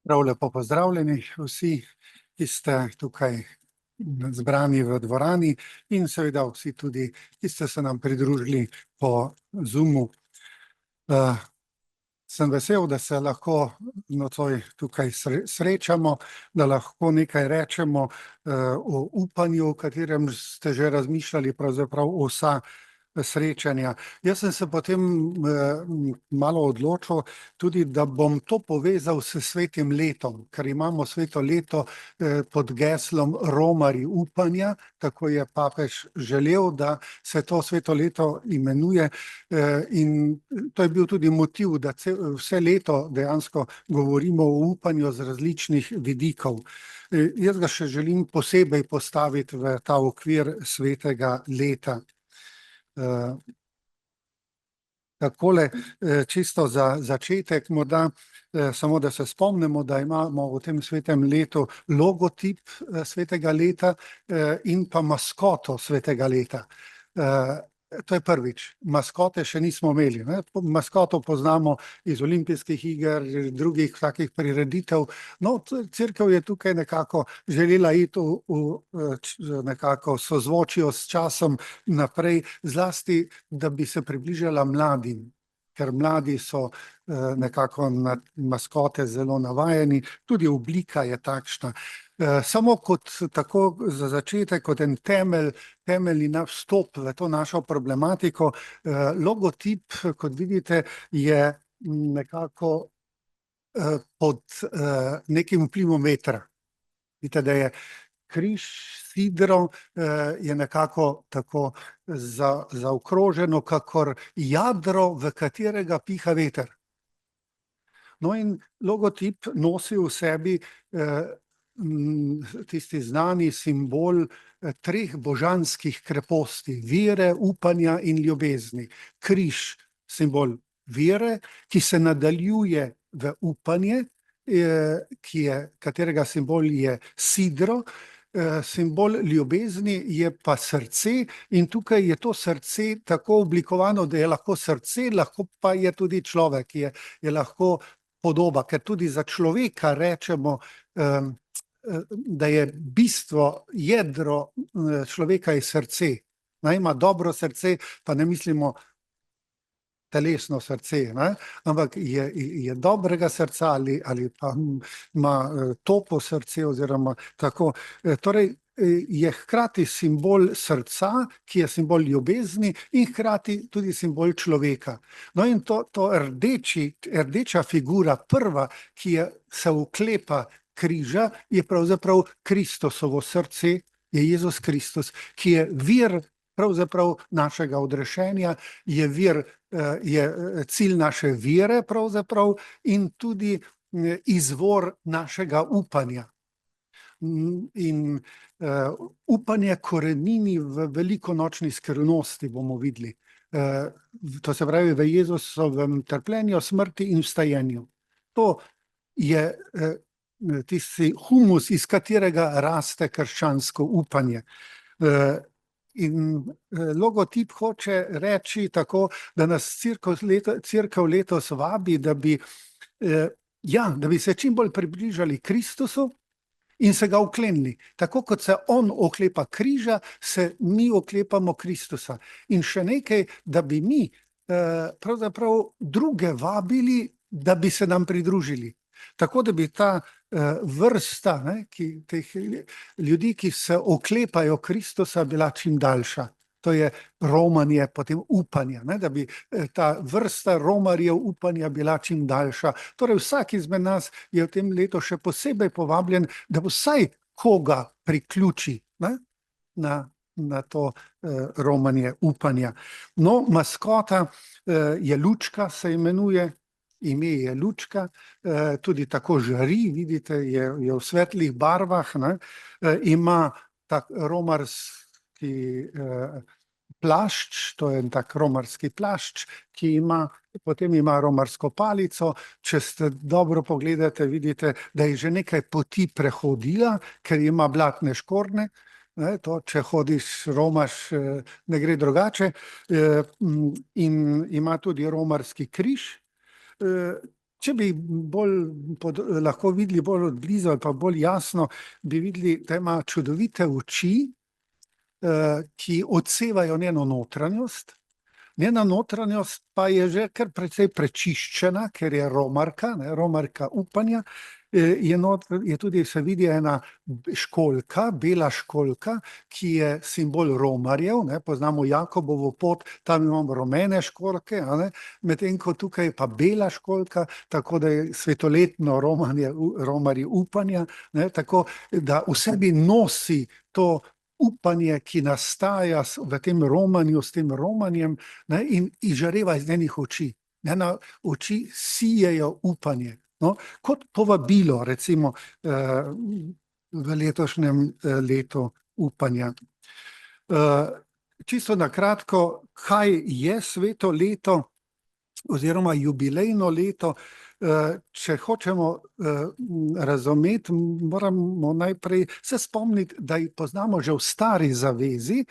Prav lepo pozdravljeni vsi, ki ste tukaj zbrani v dvorani in seveda vsi tudi, ki ste se nam pridružili po Zoomu. Sem vesel, da se lahko nocoj tukaj srečamo, da lahko nekaj rečemo o upanju, o katerem ste že razmišljali pravzaprav vsa srečanja. Jaz sem se potem malo odločil tudi, da bom to povezal s svetim letom, ker imamo sveto leto pod geslom Romarji upanja, tako je papež želel, da se to sveto leto imenuje, in to je bil tudi motiv, da vse leto dejansko govorimo o upanju z različnih vidikov. Jaz ga še želim posebej postaviti v ta okvir svetega leta. Takole, čisto za začetek, morda samo, da se spomnimo, da imamo v tem svetem letu logotip svetega leta in pa maskoto svetega leta. To je prvič. Maskote še nismo imeli, ne? Maskoto poznamo iz olimpijskih iger, drugih takih prireditev. No, cerkev je tukaj nekako želela iti v nekako sozvočju s časom naprej, zlasti, da bi se približala mladim, ker mladi so nekako na maskote zelo navajeni, tudi oblika je takšna. Samo kot tako za začetek, kot en temeljni vstop v to našo problematiko, logotip, kot vidite, je nekako pod nekim vplivom vetra. Vidite, da je križ, sidro je nekako tako zaokroženo, kakor jadro, v katerega piha veter. No, in logotip nosi v sebi tisti znani simbol treh božanskih kreposti: vere, upanja in ljubezni. Križ, simbol vere, ki se nadaljuje v upanje, katerega simbol je sidro, simbol ljubezni je pa srce, in tukaj je to srce tako oblikovano, da je lahko srce, lahko pa je tudi človek, je lahko podoba, ker tudi za človeka rečemo, da je bistvo, jedro človeka je srce. Ima dobro srce, pa ne mislimo telesno srce, ne? Ampak je dobrega srca ali pa ima topo srce oziroma tako. Torej je hkrati simbol srca, ki je simbol ljubezni, in hkrati tudi simbol človeka. No, in to rdeča figura, prva, ki se oklepa križa, je pravzaprav Kristusovo srce, je Jezus Kristus, ki je vir pravzaprav našega odrešenja, je cilj naše vere pravzaprav in tudi izvor našega upanja. In upanje korenini v velikonočni skrivnosti, bomo videli. To se pravi v Jezusovem trpljenju, smrti in vstajenju. To je tisti humus, iz katerega raste krščansko upanje. In logotip hoče reči tako, da nas cerkev letos vabi, da bi se čim bolj približali Kristusu in se ga oklenili. Tako kot se on oklepa križa, se mi oklepamo Kristusa. In še nekaj, da bi mi pravzaprav druge vabili, da bi se nam pridružili. Tako da bi ta vrsta teh ljudi, ki se oklepajo Kristusa, bila čim daljša. To je romanje, potem upanje, da bi ta vrsta romarjev upanja bila čim daljša. Torej vsak izmed nas je v tem letu še posebej povabljen, da vsaj koga priključi na to romanje upanja. No, maskota je lučka, se imenuje. Ime je lučka, tudi tako žari, vidite, je v svetlih barvah, ima tak romarski plašč, to je en tak romarski plašč, potem ima romarsko palico. Če ste dobro pogledate, vidite, da je že nekaj poti prehodila, ker ima blatne škornje. To, če hodiš, romaš, ne gre drugače. In ima tudi romarski križ. Če bi lahko videli bolj od blizu ali pa bolj jasno, bi videli, da ima čudovite oči, ki odsevajo njeno notranjost. Njena notranjost pa je že kar precej prečiščena, ker je romarka, romarka upanja. Je tudi, se vidi, ena školjka, bela školjka, ki je simbol romarjev. Poznamo Jakobovo pot, tam imamo rumene školjke, medtem ko tukaj je pa bela školjka, tako da je svetoletno romarji upanja, tako da v sebi nosi to upanje, ki nastaja v tem romanju, s tem romanjem, in izžareva iz njenih oči. Njena oči sijejo upanje. Kot povabilo, recimo, v letošnjem letu upanja. Čisto na kratko, kaj je sveto leto oziroma jubilejno leto? Če hočemo razumeti, moramo najprej se spomniti, da jih poznamo že v Stari zavezi,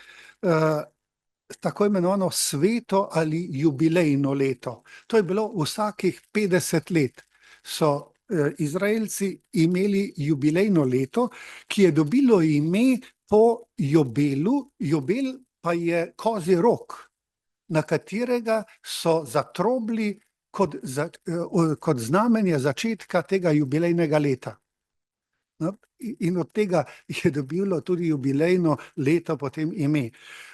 tako imenovano sveto ali jubilejno leto. To je bilo vsakih 50 let. So Izraelci imeli jubilejno leto, ki je dobilo ime po Jobelu. Jobel pa je kozji rog, na katerega so zatrobili kot znamenje začetka tega jubilejnega leta. In od tega je dobilo tudi jubilejno leto potem ime.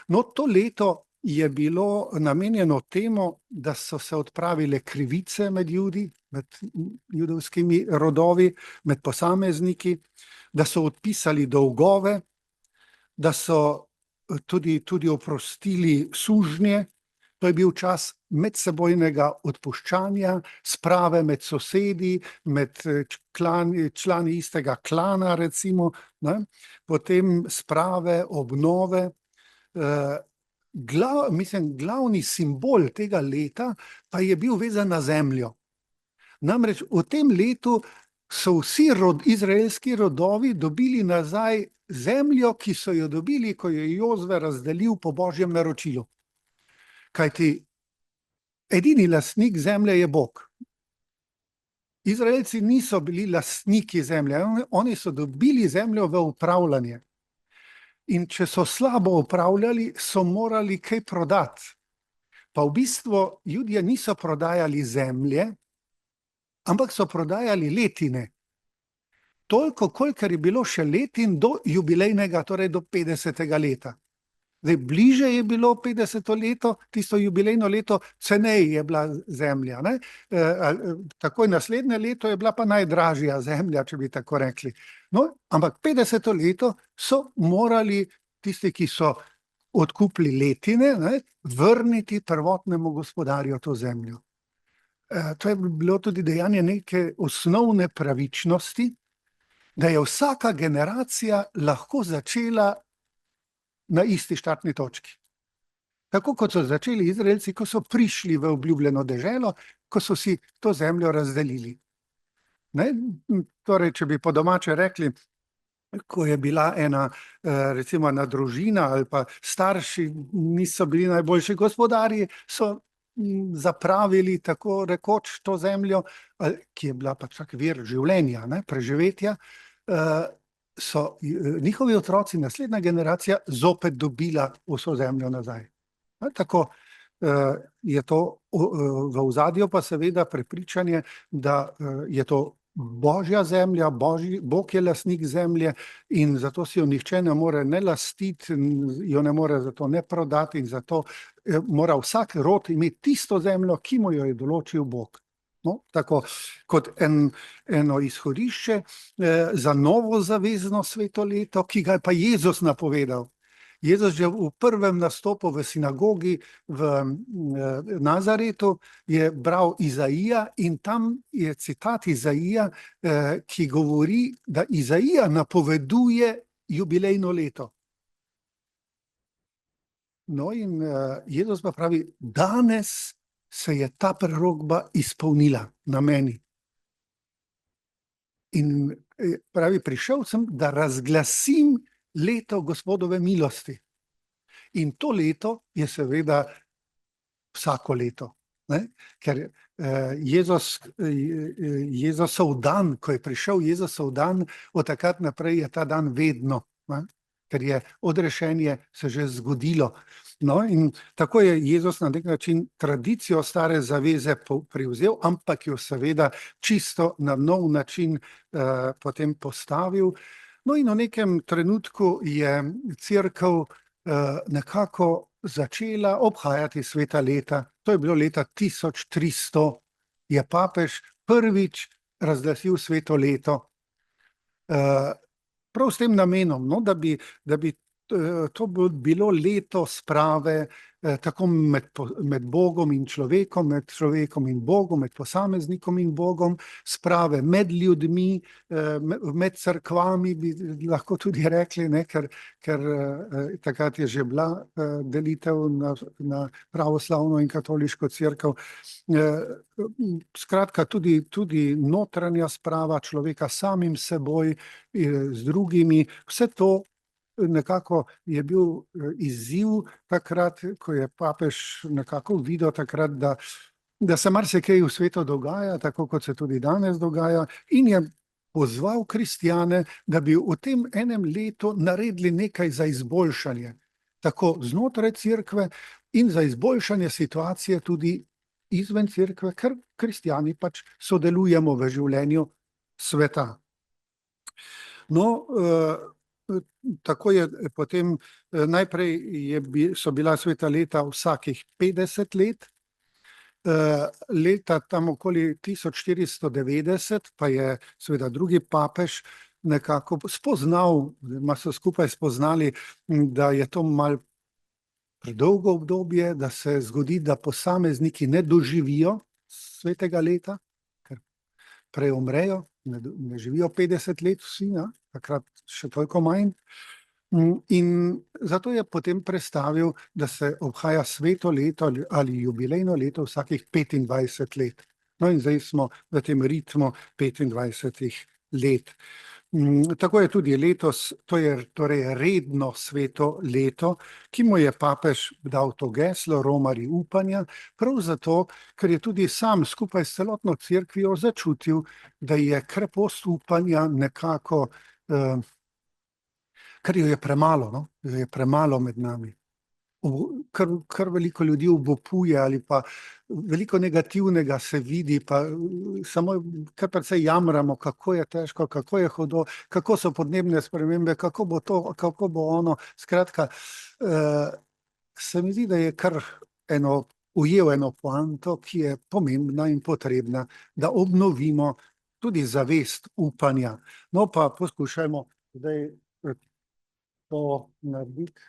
No, to leto je bilo namenjeno temu, da so se odpravile krivice med Judi, med judovskimi rodovi, med posamezniki, da so odpisali dolgove, da so tudi oprostili sužnje. To je bil čas medsebojnega odpuščanja, sprave med sosedi, med člani istega klana, recimo, potem sprave, obnove. Glavni simbol tega leta pa je bil vezan na zemljo. Namreč v tem letu so vsi izraelski rodovi dobili nazaj zemljo, ki so jo dobili, ko je Jozve razdelil po božjem naročilu. Kajti edini lastnik zemlje je Bog. Izraelci niso bili lastniki zemlje, oni so dobili zemljo v upravljanje. In če so slabo upravljali, so morali kaj prodati. Pa v bistvu Judje niso prodajali zemlje, ampak so prodajali letine. Toliko, kolikor je bilo še letin do jubilejnega, torej do 50. leta. Zdaj, bliže je bilo 50. leto, tisto jubilejno leto, ceneje je bila zemlja. Takoj naslednje leto je bila pa najdražja zemlja, če bi tako rekli. No, ampak 50. leto so morali tisti, ki so odkupili letine, vrniti prvotnemu gospodarju to zemljo. To je bilo tudi dejanje neke osnovne pravičnosti, da je vsaka generacija lahko začela na isti štartni točki. Tako kot so začeli Izraelci, ko so prišli v obljubljeno deželo, ko so si to zemljo razdelili. Torej, če bi po domače rekli, ko je bila recimo ena družina ali pa starši niso bili najboljši gospodarji, so zapravili tako rekoč to zemljo, ki je bila pač tak vir življenja, preživetja, so njihovi otroci, naslednja generacija, zopet dobila vso zemljo nazaj. Tako je to v ozadju pa seveda prepričanje, da je to Božja zemlja, Bog je lastnik zemlje in zato si jo nihče ne more ne lastiti, jo ne more zato ne prodati in zato mora vsak rod imeti tisto zemljo, ki mu jo je določil Bog. No, tako kot eno izhodišče za novo zavezno sveto leto, ki ga je pa Jezus napovedal. Jezus že v prvem nastopu v sinagogi v Nazaretu je bral Izaija in tam je citat Izaija, ki govori, da Izaija napoveduje jubilejno leto. No in Jezus pa pravi, danes se je ta prerokba izpolnila na meni. In pravi, prišel sem, da razglasim leto Gospodove milosti. In to leto je seveda vsako leto. Ne? Ker Jezusov dan, ko je prišel Jezusov dan, od takrat naprej je ta dan vedno, ne? Ker je odrešenje se že zgodilo. No, in tako je Jezus na nek način tradicijo stare zaveze prevzel, ampak jo seveda čisto na nov način potem postavil. No, in v nekem trenutku je Cerkev nekako začela obhajati sveta leta. To je bilo leta 1300, je papež prvič razglasil sveto leto. Prav s tem namenom, no, da bi to bilo leto sprave, tako med Bogom in človekom, med človekom in Bogom, med posameznikom in Bogom, sprave med ljudmi, med cerkvami, bi lahko tudi rekli, ne, ker takrat je že bila delitev na pravoslavno in katoliško cerkev. Skratka, tudi notranja sprava človeka samim seboj, z drugimi, vse to nekako je bil izziv takrat, ko je papež nekako videl takrat, da se marsikaj v svetu dogaja, tako kot se tudi danes dogaja, in je pozval kristjane, da bi v tem enem letu naredili nekaj za izboljšanje, tako znotraj cerkve in za izboljšanje situacije tudi izven cerkve, ker kristjani pač sodelujemo v življenju sveta. No, tako je potem, najprej so bila sveta leta vsakih 50 let, leta tam okoli 1490 pa je seveda drugi papež nekako spoznal, so skupaj spoznali, da je to malo predolgo obdobje, da se zgodi, da posamezniki ne doživijo svetega leta, ker prej umrejo, ne živijo 50 let vsi, ja? Takrat še toliko manj. In zato je potem prestavil, da se obhaja sveto leto ali jubilejno leto vsakih 25 let. No, in zdaj smo v tem ritmu 25 let. Tako je tudi letos, to je torej redno sveto leto, ki mu je papež dal to geslo Romari upanja, prav zato, ker je tudi sam skupaj s celotno cerkvijo začutil, da je krepost upanja nekako, ker jo je premalo, no? Jo je premalo med nami. Kar veliko ljudi obupuje ali pa veliko negativnega se vidi, pa samo kar precej jamramo, kako je težko, kako je hudo, kako so podnebne spremembe, kako bo to, kako bo ono. Skratka, se mi zdi, da je kar ujel eno poanto, ki je pomembna in potrebna, da obnovimo tudi zavest upanja. No, pa poskušajmo zdaj to narediti.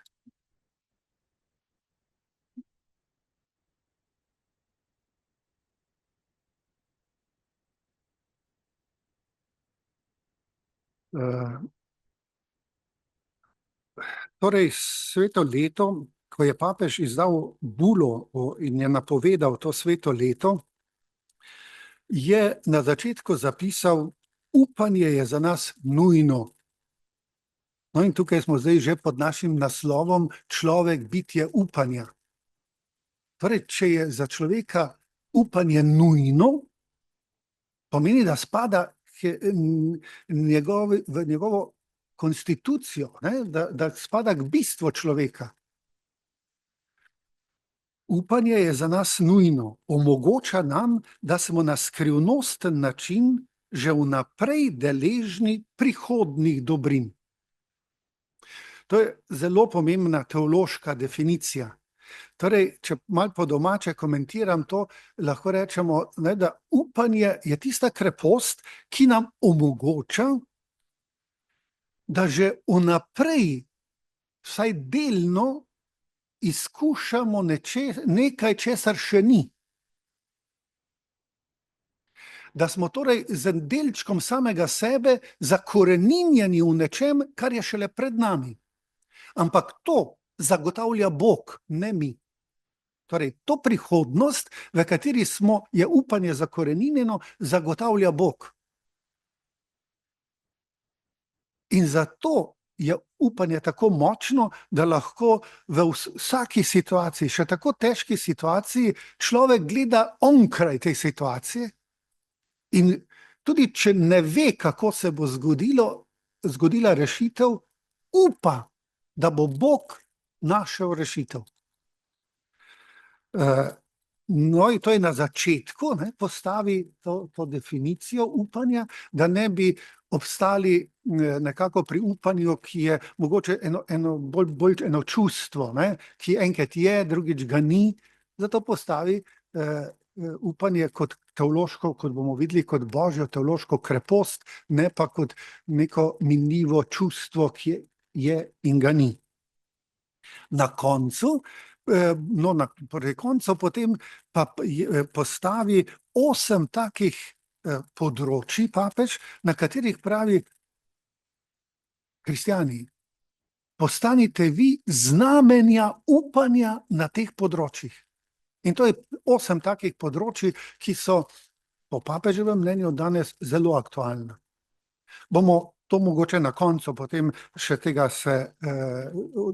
Torej, sveto leto, ko je papež izdal bulo in je napovedal to sveto leto, je na začetku zapisal: upanje je za nas nujno. No, in tukaj smo zdaj že pod našim naslovom Človek, bitje upanja. Torej, če je za človeka upanje nujno, pomeni, da spada v njegovo konstitucijo, ne? Da spada k bistvu človeka. Upanje je za nas nujno, omogoča nam, da smo na skrivnosten način že vnaprej deležni prihodnjih dobrin. To je zelo pomembna teološka definicija. Torej, če malo po domače komentiram to, lahko rečemo, ne, da upanje je tista krepost, ki nam omogoča, da že vnaprej, vsaj delno, izkušamo nekaj, česar še ni. Da smo torej z delčkom samega sebe zakoreninjeni v nečem, kar je šele pred nami. Ampak to zagotavlja Bog, ne mi. Torej, to prihodnost, v kateri smo, je upanje zakoreninjeno, zagotavlja Bog. In zato je upanje tako močno, da lahko v vsaki situaciji, še tako težki situaciji, človek gleda onkraj te situacije in tudi če ne ve, kako se bo zgodila rešitev, upa, da bo Bog našel rešitev. No, in to je na začetku, postavi to definicijo upanja, da ne bi obstali nekako pri upanju, ki je mogoče bolj eno čustvo, ki enkrat je, drugič ga ni. Zato postavi upanje kot teološko, kot bomo videli, kot božjo teološko krepost, ne pa kot neko minljivo čustvo, ki je in ga ni. Na koncu potem pa postavi 8 takih področji papež, na katerih pravi: kristjani, postanite vi znamenja upanja na teh področjih. In to je 8 takih področji, ki so po papeževem mnenju danes zelo aktualna. Bomo to mogoče na koncu potem še tega se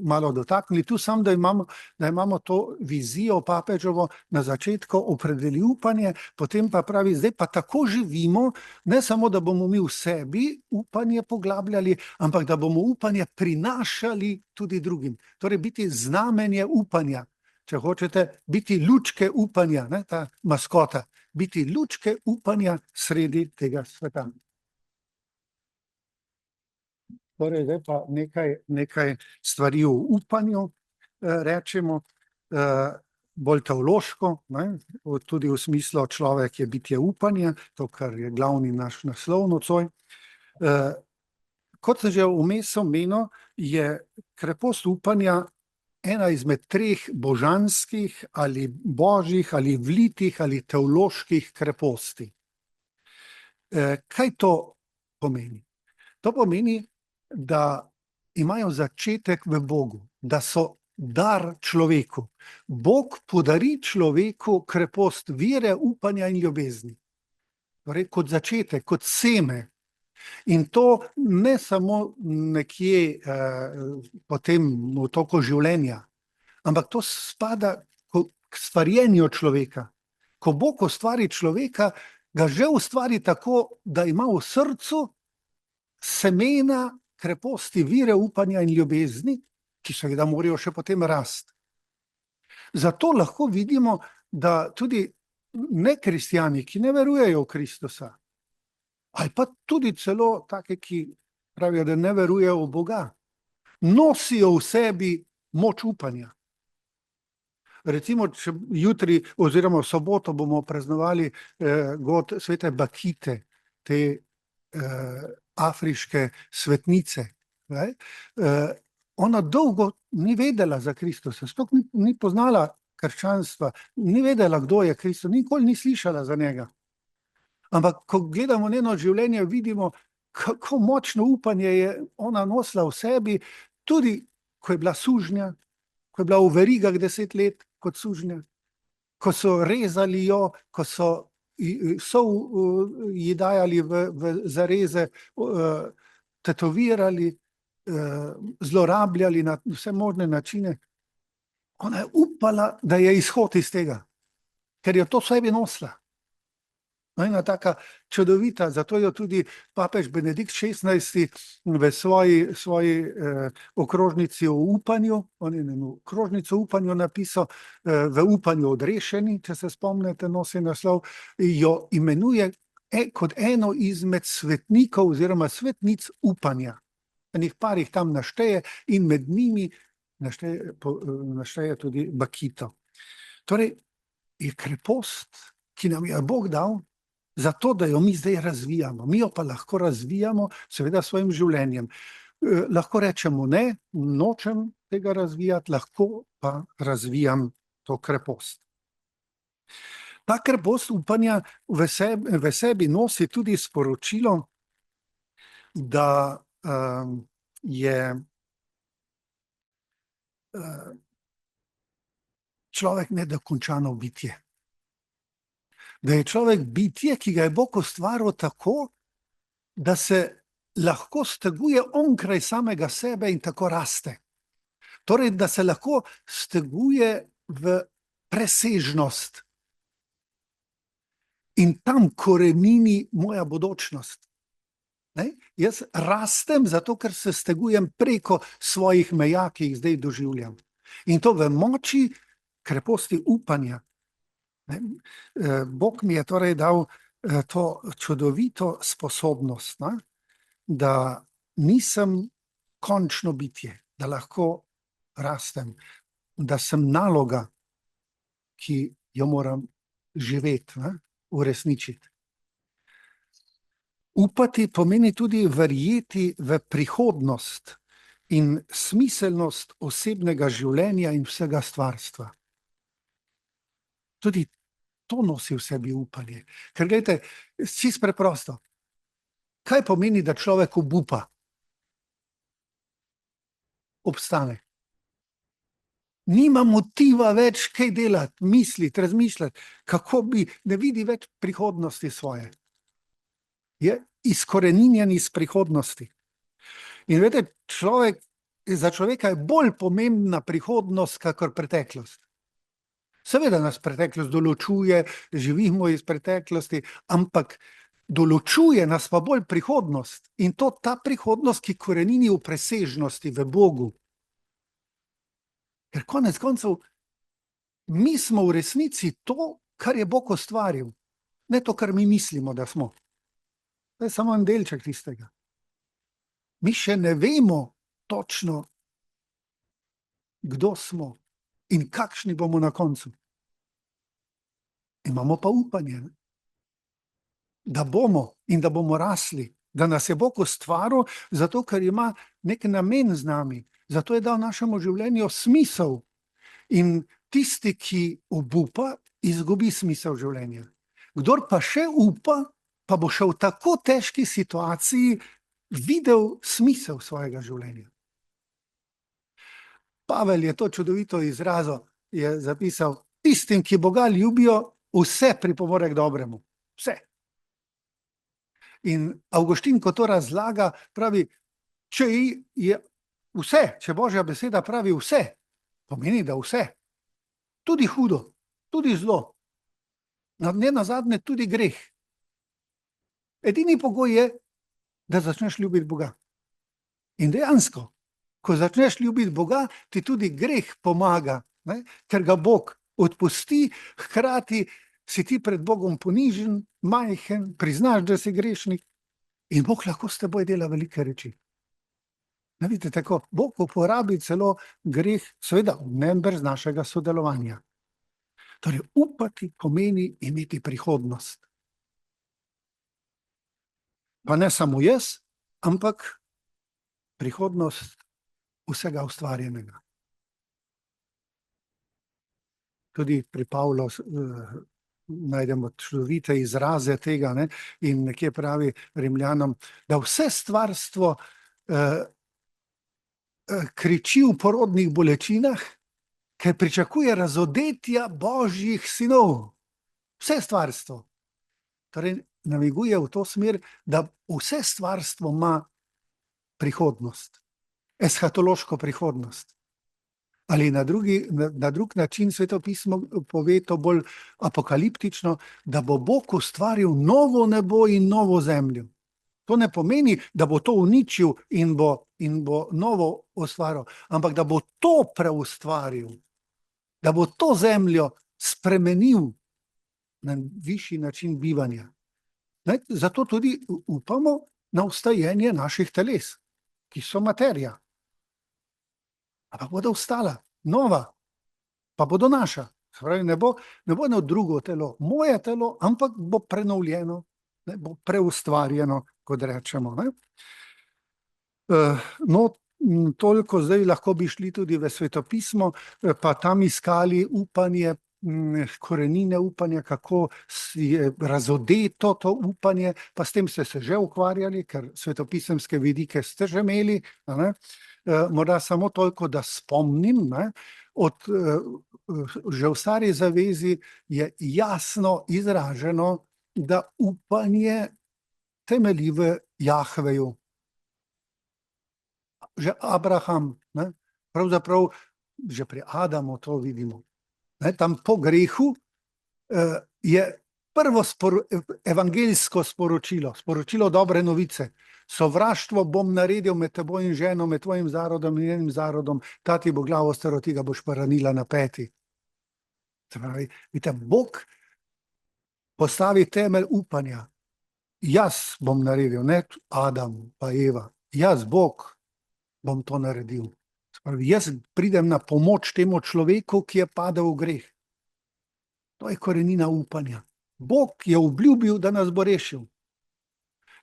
malo dotaknili. Tu samo, da imamo to vizijo papeževo, na začetku opredeli upanje, potem pa pravi, zdaj pa tako živimo, ne samo, da bomo mi v sebi upanje poglabljali, ampak da bomo upanje prinašali tudi drugim. Torej biti znamenje upanja. Če hočete, biti lučke upanja, ta maskota, biti lučke upanja sredi tega sveta. Torej, zdaj pa nekaj stvari o upanju, rečemo, bolj teološko, tudi v smislu človek je bitje upanja, to, kar je glavni naš naslov nocoj. Kot sem že vmes omenil, je krepost upanja ena izmed 3 božanskih ali božjih ali vlitih ali teoloških kreposti. Kaj to pomeni? To pomeni, da imajo začetek v Bogu, da so dar človeku. Bog podari človeku krepost vere, upanja in ljubezni. Torej, kot začetek, kot seme. In to ne samo nekje potem v toku življenja, ampak to spada k stvarjenju človeka. Ko Bog ustvari človeka, ga že ustvari tako, da ima v srcu semena kreposti vire, upanja in ljubezni, ki seveda morajo še potem rasti. Zato lahko vidimo, da tudi nekristjani, ki ne verujejo v Kristusa, ali pa tudi celo take, ki pravijo, da ne verujejo v Boga, nosijo v sebi moč upanja. Recimo, če jutri oziroma v soboto bomo praznovali god svete Bakite, te afriške svetnice. Ona dolgo ni vedela za Kristusa, sploh ni poznala krščanstva, ni vedela, kdo je Kristus, nikoli ni slišala za njega. Ampak, ko gledamo njeno življenje, vidimo, kako močno upanje je ona nosila v sebi, tudi ko je bila sužnja, ko je bila v verigah 10 let kot sužnja, ko so rezali jo, ko so ji dajali v zareze, tetovirali, zlorabljali na vse možne načine. Ona je upala, da je izhod iz tega, ker je to v sebi nosila. Ena taka čudovita, zato jo tudi papež Benedikt XVI v svoji okrožnici o upanju, on je okrožnico o upanju napisal, v upanju odrešeni, če se spomnite, nosi naslov, jo imenuje kot eno izmed svetnikov oziroma svetnic upanja. Enih par jih tam našteje in med njimi našteje tudi Bakito. Torej, je krepost, ki nam je Bog dal, zato, da jo mi zdaj razvijamo. Mi jo pa lahko razvijamo seveda s svojim življenjem. Lahko rečemo ne, nočem tega razvijati, lahko pa razvijam to krepost. Ta krepost upanja v sebi nosi tudi sporočilo, da je človek nedokončano bitje. Da je človek bitje, ki ga je Bog ustvaril tako, da se lahko steguje onkraj samega sebe in tako raste. Torej, da se lahko steguje v presežnost in tam korenini moja bodočnost. Ne? Jaz rastem zato, ker se stegujem preko svojih meja, ki jih zdaj doživljam. In to v moči kreposti upanja. Ne? Bog mi je torej dal to čudovito sposobnost, ne? Da nisem končno bitje, da lahko rastem, da sem naloga, ki jo moram živeti, ne? Uresničiti. Upati pomeni tudi verjeti v prihodnost in smiselnost osebnega življenja in vsega stvarstva. Tudi to nosi v sebi upanje. Ker gledajte, čisto preprosto. Kaj pomeni, da človek obupa? Obstane. Nima motiva več kaj delati, misliti, razmišljati, kako bi, ne vidi več prihodnosti svoje. Je izkoreninjen iz prihodnosti. In vedete, za človeka je bolj pomembna prihodnost, kakor preteklost. Seveda nas preteklost določuje, živimo iz preteklosti, ampak določuje nas pa bolj prihodnost. In to ta prihodnost, ki korenini v presežnosti, v Bogu. Ker konec koncev, mi smo v resnici to, kar je Bog ustvaril. Ne to, kar mi mislimo, da smo. To je samo en delček tistega. Mi še ne vemo točno, kdo smo in kakšni bomo na koncu. Imamo pa upanje, ne? Da bomo in da bomo rasli, da nas je Bog ustvaril, zato ker ima nek namen z nami, zato je dal našemu življenju smisel. In tisti, ki obupa, izgubi smisel življenja. Kdor pa še upa, pa bo še v tako težki situaciji videl smisel svojega življenja. Pavel je to čudovito izrazil, je zapisal, tistim, ki Boga ljubijo, vse pripomore k dobremu. Vse. In Avguštin, ko to razlaga, pravi, če je vse, če Božja beseda pravi vse, pomeni, da vse. Tudi hudo, tudi zlo. Ne nazadnje tudi greh. Edini pogoj je, da začneš ljubiti Boga. In dejansko, ko začneš ljubiti Boga, ti tudi greh pomaga, ne? Ker ga Bog odpusti, hkrati si ti pred Bogom ponižen, majhen, priznaš, da si grešnik in Bog lahko s teboj dela velike reči. Ne vidite tako, Bog uporabi celo greh, seveda, ne brez našega sodelovanja. Torej, upati pomeni imeti prihodnost. Pa ne samo jaz, ampak prihodnost vsega ustvarjenega. Tudi pri Pavlu najdemo čudovite izraze tega, ne? In nekje pravi Rimljanom, da vse stvarstvo kriči v porodnih bolečinah, ker pričakuje razodetja Božjih sinov. Vse stvarstvo. Torej, namiguje v to smer, da vse stvarstvo ima prihodnost. Eshatološko prihodnost. Ali na drug način Sveto pismo pove to bolj apokaliptično, da bo Bog ustvaril novo nebo in novo zemljo. To ne pomeni, da bo to uničil in bo novo ustvaril, ampak da bo to preustvaril, da bo to zemljo spremenil na višji način bivanja. Zato tudi upamo na vstajenje naših teles, ki so materija. Ampak bodo vstala, nova, pa bodo naša. Pravi, ne bo eno drugo telo, moje telo, ampak bo prenovljeno, ne, bo preustvarjeno, kot rečemo. Ne. Toliko zdaj lahko bi šli tudi v Svetopismo, pa tam iskali upanje, korenine upanja, kako je razodeto to upanje, pa s tem ste se že ukvarjali, ker svetopisemske vidike ste že imeli. Ne? Morda samo toliko, da spomnim, ne? Že v Stari zavezi je jasno izraženo, da upanje temelji v Jahveju, že Abraham, ne, pravzaprav že pri Adamu to vidimo. Ne, tam po grehu je prvo evangeljsko sporočilo, sporočilo dobre novice. Sovraštvo bom naredil med teboj in ženo, med tvojim zarodom in njenim zarodom, ta ti bo glavo staro, ti ga boš pa ranila na peti. Pravi, vidite, Bog postavi temelj upanja. Jaz bom naredil, ne Adam pa Eva. Jaz, Bog, bom to naredil. Pravi, jaz pridem na pomoč temu človeku, ki je padel v greh. To je korenina upanja. Bog je obljubil, da nas bo rešil.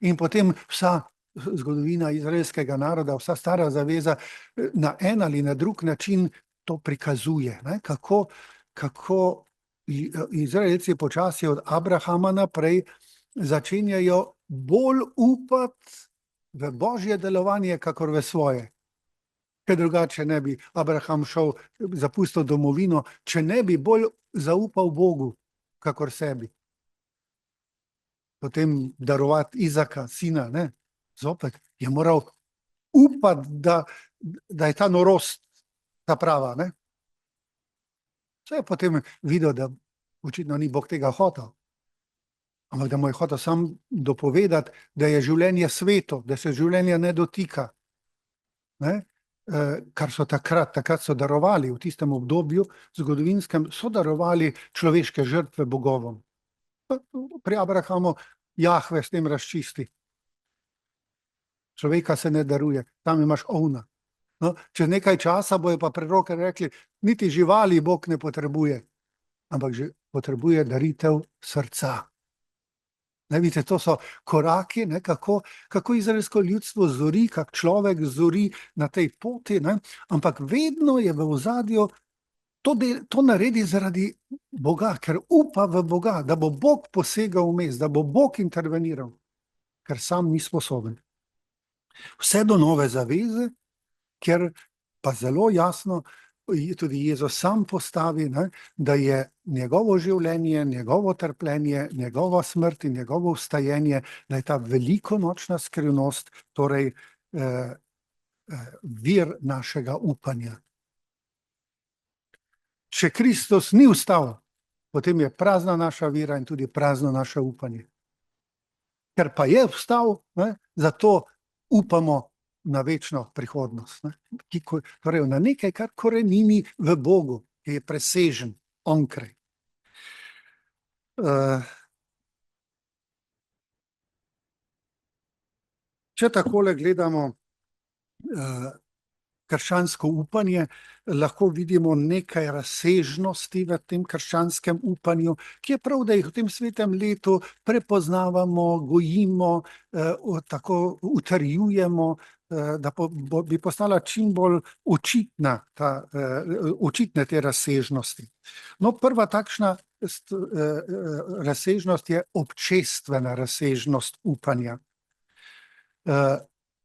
In potem vsa zgodovina izraelskega naroda, vsa stara zaveza na en ali na drug način to prikazuje. Ne? Kako Izraelci počasi od Abrahama naprej začenjajo bolj upati v Božje delovanje, kakor v svoje. Ker drugače ne bi Abraham šel, zapustil domovino, če ne bi bolj zaupal Bogu, kakor sebi. Potem darovati Izaka, sina, ne? Zopet je moral upati, da je ta norost ta prava. Ne? Vse je potem videl, da očitno ni Bog tega hotel. Ampak da mu je hotel sam dopovedati, da je življenje sveto, da se življenja ne dotika. Ne? Kar so takrat so darovali v tistem obdobju zgodovinskem, so darovali človeške žrtve bogovom. Pri Abrahamu Jahve s tem razčisti. Človeka se ne daruje, tam imaš ovna. No, čez nekaj časa bojo pa preroke rekli, niti živali Bog ne potrebuje, ampak že potrebuje daritev srca. Ne, vidite, to so koraki, ne, kako izraelsko ljudstvo zori, kak človek zori na tej poti, ne, ampak vedno je v ozadju to naredi zaradi Boga, ker upa v Boga, da bo Bog posegal vmes, da bo Bog interveniral, ker sam ni sposoben. Vse do nove zaveze, ker pa zelo jasno tudi Jezus sam postavi, ne, da je njegovo življenje, njegovo trpljenje, njegova smrt in njegovo vstajenje, da je ta velikonočna skrivnost, torej vir našega upanja. Če Kristus ni vstal, potem je prazna naša vera in tudi prazno naše upanje. Ker pa je vstal, ne, zato upamo na večno prihodnost. Ne? Torej na nekaj, kar korenini v Bogu, ki je presežen onkraj. Če takole gledamo krščansko upanje, lahko vidimo nekaj razsežnosti v tem krščanskem upanju, ki je prav, da jih v tem svetem letu prepoznavamo, gojimo, tako utrjujemo, da bi postala čim bolj očitne te razsežnosti. No, prva takšna razsežnost je občestvena razsežnost upanja.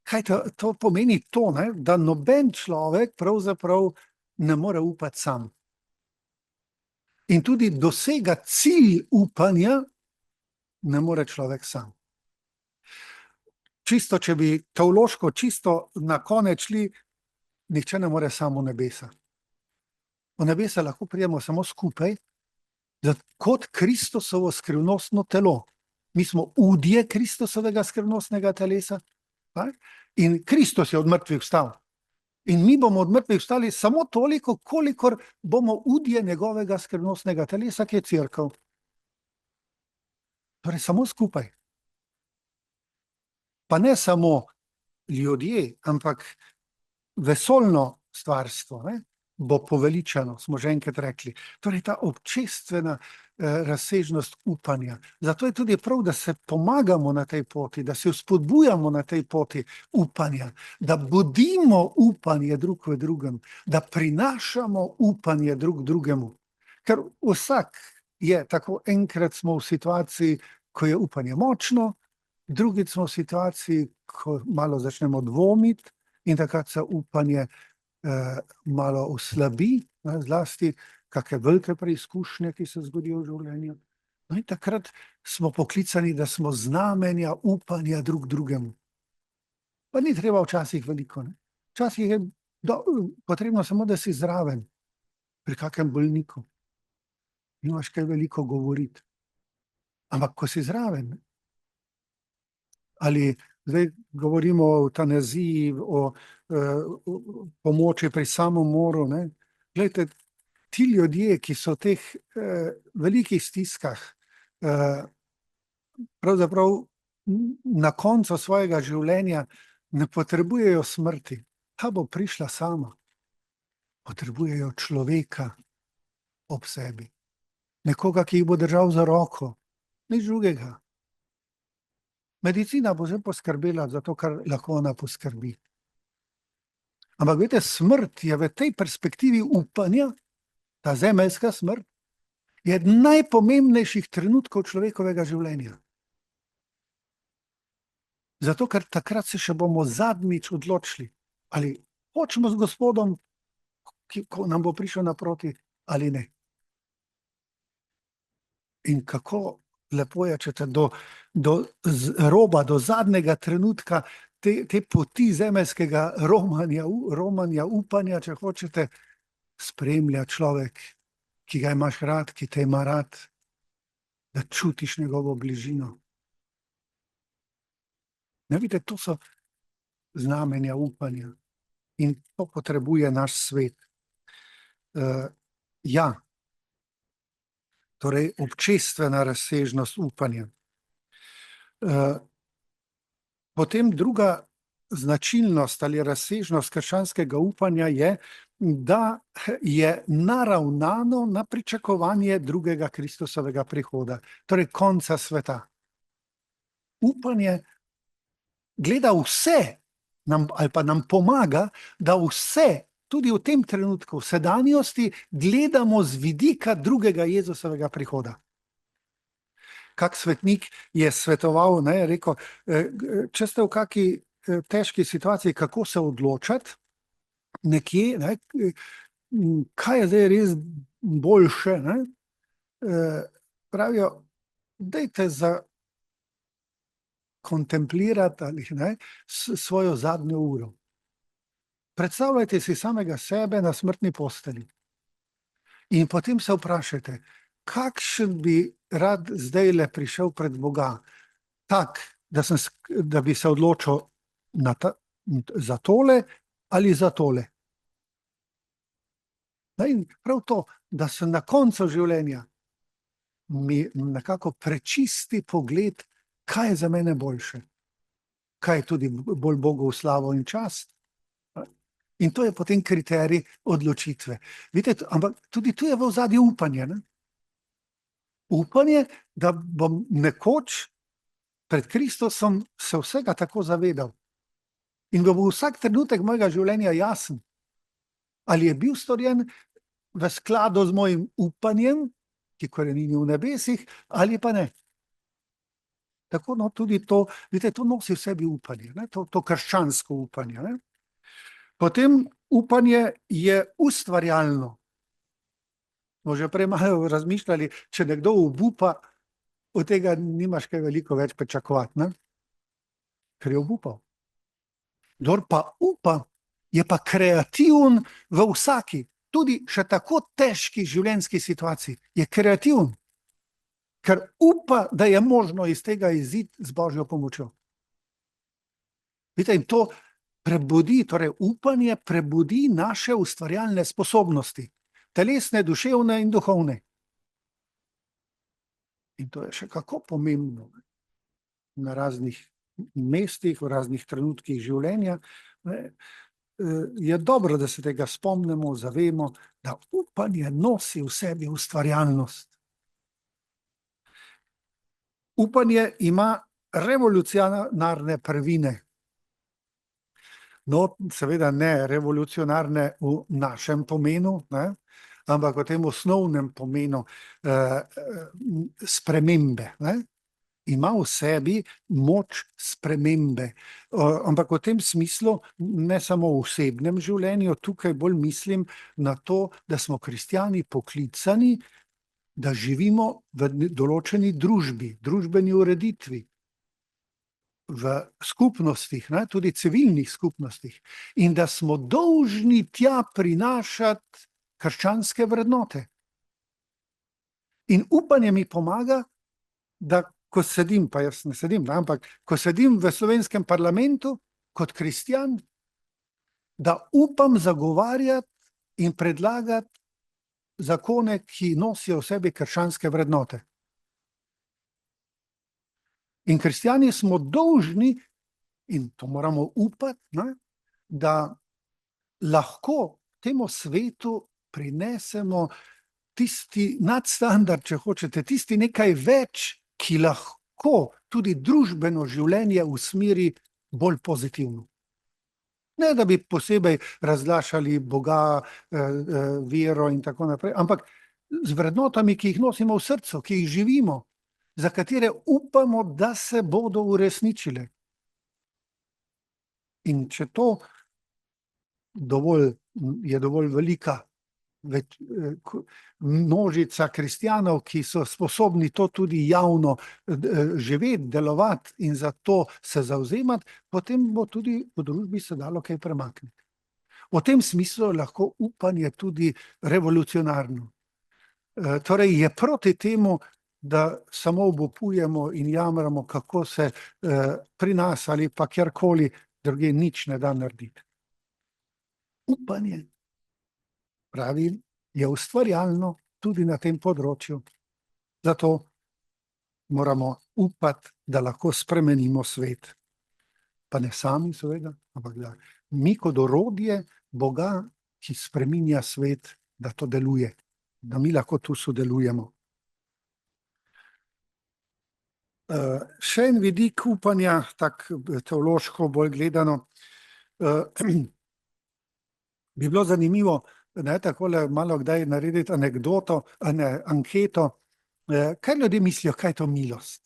Kaj to pomeni? To, ne, da noben človek pravzaprav ne more upati sam. In tudi dosega cilj upanja ne more človek sam. Čisto, če bi teološko čisto na konec šli, nihče ne more samo v nebesa. V nebesa lahko prijemo samo skupaj, kot Kristusovo skrivnostno telo. Mi smo udje Kristusovega skrivnostnega telesa, in Kristus je od mrtvih vstal. In mi bomo od mrtvih vstali samo toliko, kolikor bomo udje njegovega skrivnostnega telesa, ki je cerkev. Torej samo skupaj. Pa ne samo ljudje, ampak vesoljno stvarstvo, ne, bo poveličano, smo že enkrat rekli. Torej ta občestvena razsežnost upanja. Zato je tudi prav, da se pomagamo na tej poti, da se vzpodbujamo na tej poti upanja, da budimo upanje drug v drugem, da prinašamo upanje drug drugemu. Ker vsak je tako, enkrat smo v situaciji, ko je upanje močno, drugič smo v situaciji, ko malo začnemo dvomiti in takrat se upanje malo oslabi, zlasti kakšne velike preizkušnje, ki se zgodijo v življenju. No in takrat smo poklicani, da smo znamenja upanja drug drugemu. Pa ni treba včasih veliko, ne? Včasih je potrebno samo, da si zraven pri kakem bolniku. Nimaš kaj veliko govoriti. Ampak ko si zraven, ali zdaj govorimo o eutanaziji, o pomoči pri samomoru, ne? Glejte, ti ljudje, ki so v teh velikih stiskah, pravzaprav na koncu svojega življenja ne potrebujejo smrti. Ta bo prišla sama. Potrebujejo človeka ob sebi. Nekoga, ki jih bo držal za roko. Nič drugega. Medicina bo zdaj poskrbela za to, kar lahko ona poskrbi. Ampak veste, smrt je v tej perspektivi upanja, ta zemeljska smrt, je najpomembnejših trenutkov človekovega življenja. Zato, ker takrat se še bomo zadnjič odločili, ali hočemo z Gospodom, ko nam bo prišel naproti, ali ne. In kako lepo je, če te do roba, do zadnjega trenutka te poti zemeljskega romanja, upanja, če hočete, spremlja človek, ki ga imaš rad, ki te ima rad, da čutiš njegovo bližino. Ne vidite, to so znamenja upanja in to potrebuje naš svet. Ja, torej občestvena razsežnost upanja. Potem druga značilnost ali razsežnost krščanskega upanja je, da je naravnano na pričakovanje drugega Kristusovega prihoda, torej konca sveta. Upanje gleda vse, ali pa nam pomaga, da vse, tudi v tem trenutku, v sedanjosti, gledamo z vidika drugega Jezusovega prihoda. Kak svetnik je svetoval, ne, je rekel, če ste v kaki težki situaciji, kako se odločati, nekje, ne, kaj je zdaj res boljše, ne, pravijo, dajte za kontemplirati ali ne, svojo zadnjo uro. Predstavljajte si samega sebe na smrtni postelji in potem se vprašajte, kakšen bi rad zdajle prišel pred Boga, tak, da bi se odločil za tole ali za tole. In prav to, da se na koncu življenja mi nekako prečisti pogled, kaj je za mene boljše, kaj je tudi bolj Bogu v slavo in čast. In to je potem kriterij odločitve. Vidite, ampak tudi tu je v ozadju upanje. Ne? Upanje, da bom nekoč pred Kristusom se vsega tako zavedal. In da bo vsak trenutek mojega življenja jasen. Ali je bil storjen v skladu z mojim upanjem, ki korenini v nebesih, ali pa ne. Tako tudi to, vidite, to nosi v sebi upanje, ne? To krščansko upanje. Ne? Potem upanje je ustvarjalno. Smo že prej malo razmišljali, če nekdo obupa, od tega nimaš kaj veliko več pričakovati, ne? Ker je obupal. Kdor pa upa, je pa kreativen v vsaki, tudi še tako težki življenjski situaciji, je kreativen. Ker upa, da je možno iz tega iziti z Božjo pomočjo. Vidite, in to prebudi, torej upanje prebudi naše ustvarjalne sposobnosti, telesne, duševne in duhovne. In to je še kako pomembno na raznih mestih, v raznih trenutkih življenja. Je dobro, da se tega spomnimo, zavemo, da upanje nosi v sebi ustvarjalnost. Upanje ima revolucionarne prvine. No, seveda ne revolucionarne v našem pomenu, ne? Ampak v tem osnovnem pomenu spremembe. Ne? Ima v sebi moč spremembe. Ampak v tem smislu, ne samo v osebnem življenju, tukaj bolj mislim na to, da smo kristjani poklicani, da živimo v določeni družbi, družbeni ureditvi. v skupnostih, ne, tudi civilnih skupnostih, in da smo dolžni tja prinašati krščanske vrednote. In upanje mi pomaga, da ko sedim, pa jaz ne sedim, ampak ko sedim v slovenskem parlamentu kot kristjan, da upam zagovarjati in predlagati zakone, ki nosijo v sebi krščanske vrednote. In kristjani smo dolžni, in to moramo upati, ne, da lahko temu svetu prinesemo tisti nadstandard, če hočete, tisti nekaj več, ki lahko tudi družbeno življenje usmeri bolj pozitivno. Ne, da bi posebej razglašali Boga, vero in tako naprej, ampak z vrednotami, ki jih nosimo v srcu, ki jih živimo, za katere upamo, da se bodo uresničile. In če to je dovolj velika množica kristjanov, ki so sposobni to tudi javno živeti, delovati in za to se zavzemati, potem bo tudi v družbi se dalo kaj premakniti. V tem smislu lahko upanje tudi revolucionarno. Torej je proti temu, da samo obupujemo in jamramo, kako se pri nas ali pa kjerkoli drugje nič ne da narediti. Upanje, pravi, je ustvarjalno tudi na tem področju. Zato moramo upati, da lahko spremenimo svet. Pa ne sami, seveda, ampak da mi kot orodje Boga, ki spreminja svet, da to deluje, da mi lahko tu sodelujemo. Še en vidik upanja, tak teološko bolj gledano, bi bilo zanimivo, ne, takole malo kdaj narediti anekdoto, anketo, kaj ljudje mislijo, kaj je to milost?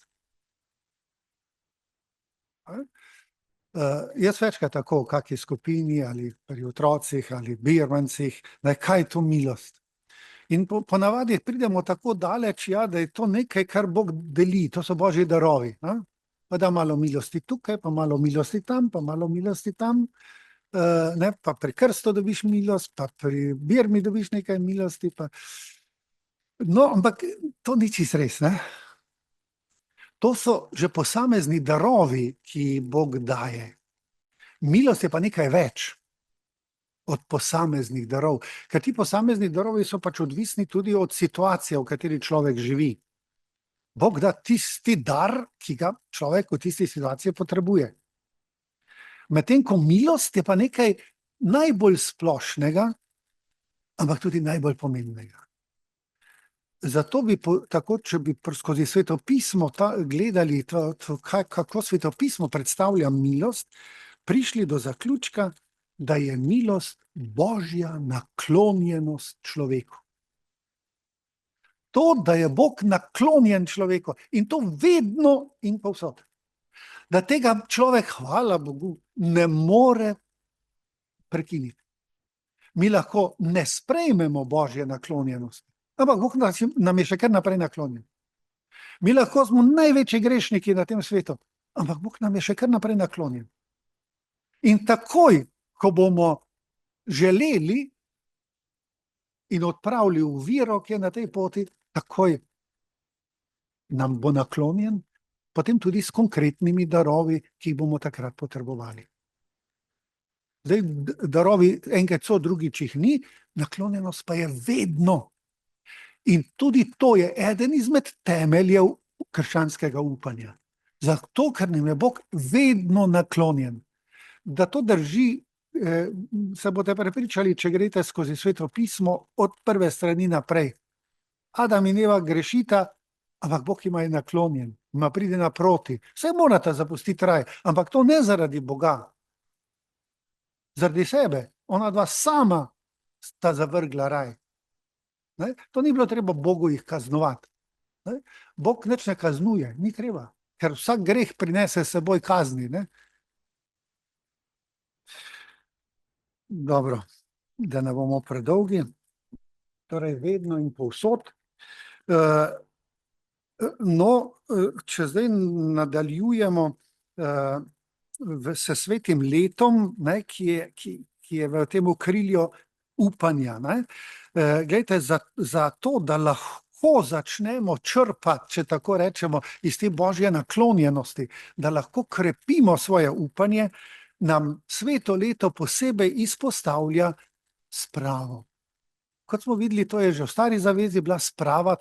Jaz večkrat tako v kakšni skupini ali pri otrocih ali birmancih, kaj je to milost? In ponavadi pridemo tako daleč, ja, da je to nekaj, kar Bog deli, to so Božji darovi. Pa da malo milosti tukaj, pa malo milosti tam, pa malo milosti tam. Ne, pa pri krstu dobiš milost, pa pri birmi dobiš nekaj milosti. Pa... No, ampak to ni čisto res, ne? To so že posamezni darovi, ki Bog daje. Milost je pa nekaj več od posameznih darov, ker ti posamezni darovi so pač odvisni tudi od situacije, v kateri človek živi. Bog da tisti dar, ki ga človek v tisti situaciji potrebuje. Medtem ko milost je pa nekaj najbolj splošnega, ampak tudi najbolj pomembnega. Zato bi, tako, če bi skozi svetopismo gledali, kako svetopismo predstavlja milost, prišli do zaključka, da je milost Božja naklonjenost človeku. To, da je Bog naklonjen človeku in to vedno in povsod. Da tega človek, hvala Bogu, ne more prekiniti. Mi lahko ne sprejmemo Božje naklonjenosti, ampak Bog nam je še kar naprej naklonjen. Mi lahko smo največji grešniki na tem svetu, ampak Bog nam je še kar naprej naklonjen. In takoj, ko bomo želeli in odpravili oviro, ki je na tej poti, takoj nam bo naklonjen, potem tudi s konkretnimi darovi, ki jih bomo takrat potrebovali. Zdaj, darovi enkrat so, drugič jih ni, naklonjenost pa je vedno. In tudi to je eden izmed temeljev krščanskega upanja. Zato, ker nam je Bog vedno naklonjen. Da to drži, se boste prepričali, če greste skozi svetopismo od prve strani naprej. Adam in Eva grešita, ampak Bog ima je naklonjen, ima pride naproti. Vse morata zapustiti raj, ampak to ne zaradi Boga. Zaradi sebe. Ona dva sama sta zavrgla raj. Ne? To ni bilo treba Bogu jih kaznovati. Ne? Bog nič ne kaznuje, ni treba, ker vsak greh prinese s seboj kazni. Ne? Dobro, da ne bomo predolgi, torej vedno in povsod. No, če zdaj nadaljujemo s svetim letom, ne, ki je v tem okrilju upanja. Ne. Glejte, za to, da lahko začnemo črpati, če tako rečemo, iz te božje naklonjenosti, da lahko krepimo svoje upanje, nam sveto leto posebej izpostavlja spravo. Kot smo videli, to je že v Stari zavezi bila sprava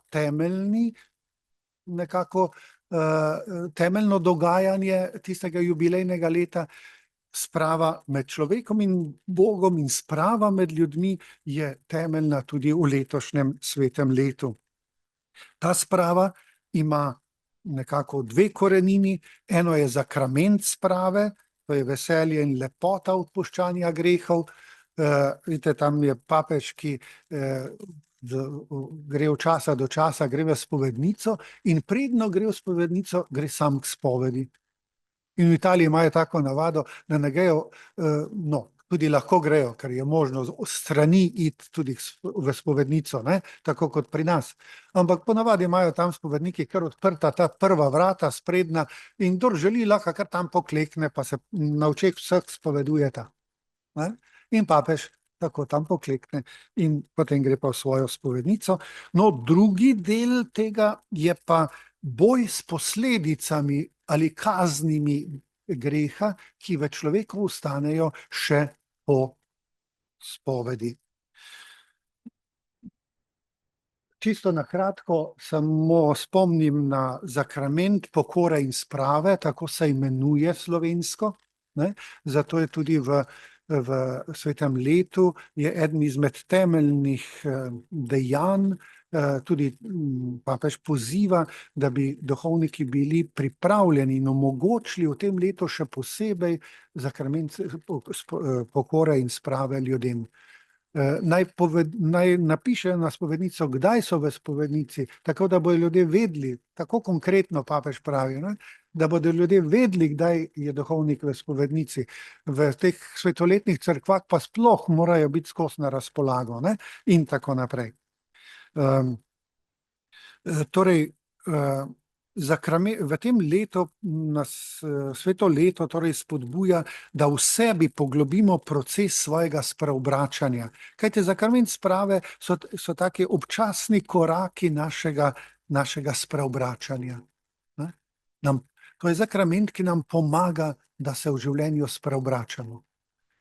temeljno dogajanje tistega jubilejnega leta. Sprava med človekom in Bogom in sprava med ljudmi je temeljna tudi v letošnjem svetem letu. Ta sprava ima nekako dve korenini. Eno je zakrament sprave, to je veselje in lepota odpuščanja grehov. Vidite, tam je papež, ki gre od časa do časa, gre v spovednico in predno gre v spovednico, gre sam k spovedi. In v Italiji imajo tako navado, da ne grejo, tudi lahko grejo, ker je možno strani iti tudi v spovednico, ne? Tako kot pri nas. Ampak ponavadi imajo tam spovedniki kar odprta ta prva vrata sprednja in kdor želi, lahko kar tam poklekne, pa se na očeh vseh spovedujeta. Ne? In papež tako tam poklekne in potem gre pa v svojo spovednico. No, drugi del tega je pa boj s posledicami ali kaznimi greha, ki v človeku ostanejo še po spovedi. Čisto na kratko samo spomnim na zakrament pokore in sprave, tako se imenuje slovensko, ne? Zato je tudi v svetem letu je eden izmed temeljnih dejanj, tudi papež poziva, da bi duhovniki bili pripravljeni in omogočili v tem letu še posebej zakrament pokore in sprave ljudem. Naj napišejo na spovednico, kdaj so v spovednici, tako da bodo ljudje vedeli, tako konkretno papež pravi, ne? Da bodo ljudje vedeli, kdaj je duhovnik v spovednici. V teh svetoletnih cerkvah pa sploh morajo biti skozi na razpolago, ne? In tako naprej. Torej, v tem letu nas sveto leto torej spodbuja, da v sebi poglobimo proces svojega spreobračanja. Kajte, zakrament sprave so taki občasni koraki našega spreobračanja. To je zakrament, ki nam pomaga, da se v življenju spreobračamo.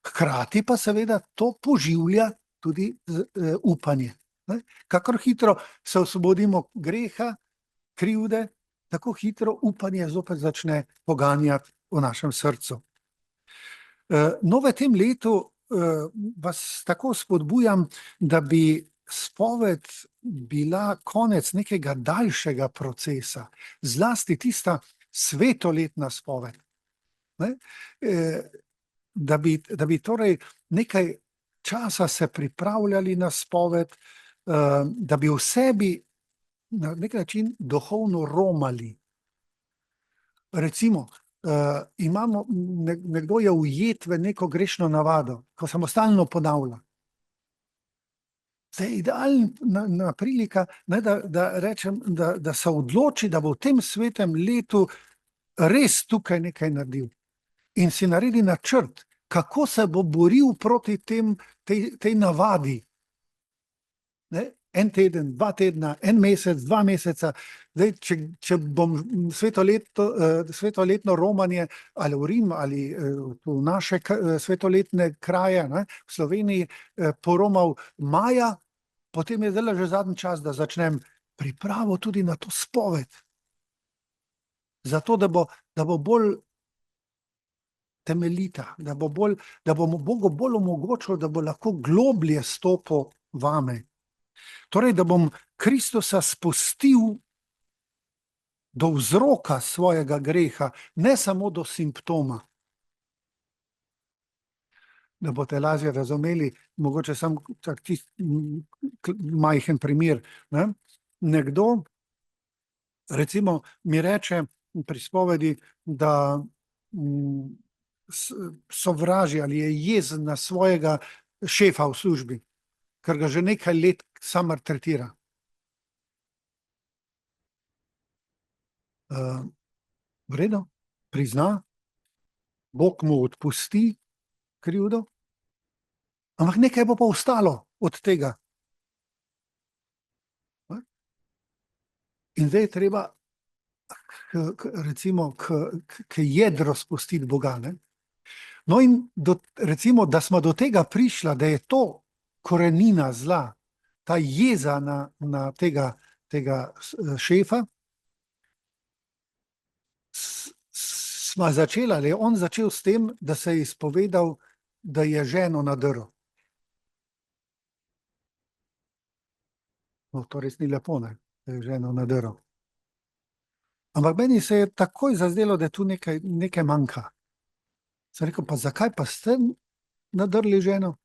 Hkrati pa seveda to poživlja tudi upanje. Kakor hitro se osvobodimo greha, krivde, tako hitro upanje zopet začne poganjati v našem srcu. No, v tem letu vas tako spodbujam, da bi spoved bila konec nekega daljšega procesa, zlasti tista svetoletna spoved. Da bi torej nekaj časa se pripravljali na spoved, da bi v sebi na nek način duhovno romali. Recimo, nekdo je ujet v neko grešno navado, ko samostalno ponavlja. Zdaj je idealna prilika, da rečem, da se odloči, da bo v tem svetem letu res tukaj nekaj naredil. In si naredi načrt, kako se bo boril proti tej navadi. En teden, 2 tedna, 1 mesec, 2 meseca. Zdaj, če bom svetoletno romanje ali v Rim ali v naše svetoletne kraje, ne, v Sloveniji poromal maja, potem je zdaj že zadnji čas, da začnem pripravo tudi na to spoved. Zato, da bo bolj temeljita, da bomo Bogu bolj omogočil, da bo lahko globlje stopil vame. Torej, da bom Kristusa spustil do vzroka svojega greha, ne samo do simptoma. Da boste lažje razumeli, mogoče samo tak majhen primer. Ne? Nekdo, recimo, mi reče pri spovedi, da sovraži ali je jezen na svojega šefa v službi, ker ga že nekaj let sam maltretira. V redu, prizna, Bog mu odpusti krivdo, ampak nekaj bo pa ostalo od tega. In zdaj je treba recimo k jedro spustiti Boga. Ne? No in recimo, da smo do tega prišla, da je to korenina zla, ta jeza na tega šefa, sva začela, ali je on začel s tem, da se je izpovedal, da je ženo nadrl. No, to res ni lepo, ne, da je ženo nadrl. Ampak meni se je takoj zazdelo, da tu nekaj manjka. Sem rekel, pa zakaj pa ste nadrli ženo?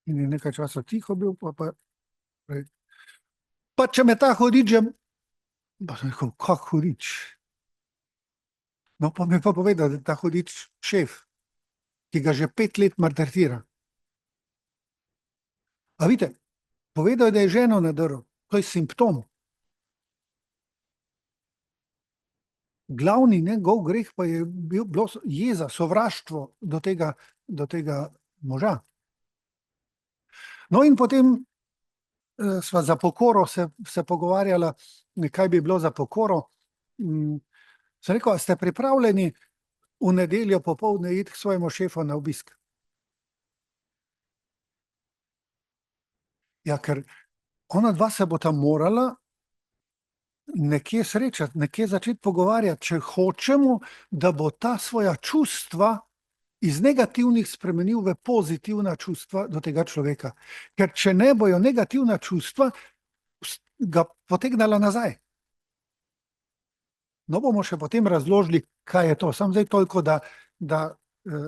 In je nekaj časa tiho bil, pa če me ta hudič, pa sem rekel, kak hudič? No, pa mi pa povedal, da je ta hudič šef, ki ga že 5 let maltretira. A vidite, povedal je, da je ženo nadrl, to je simptom. Glavni njegov greh pa je bilo jeza, sovraštvo do tega moža. No in potem sva za pokoro se pogovarjala, kaj bi bilo za pokoro. Sem rekel, ste pripravljeni v nedeljo popoldne iti k svojemu šefu na obisk? Ja, ker ona dva se bo tam morala nekje srečati, nekje začeti pogovarjati, če hočemo, da bo ta svoja čustva iz negativnih spremenil v pozitivna čustva do tega človeka. Ker če ne bojo negativna čustva, ga potegnala nazaj. No, bomo še potem razložili, kaj je to. Sam zdaj toliko, da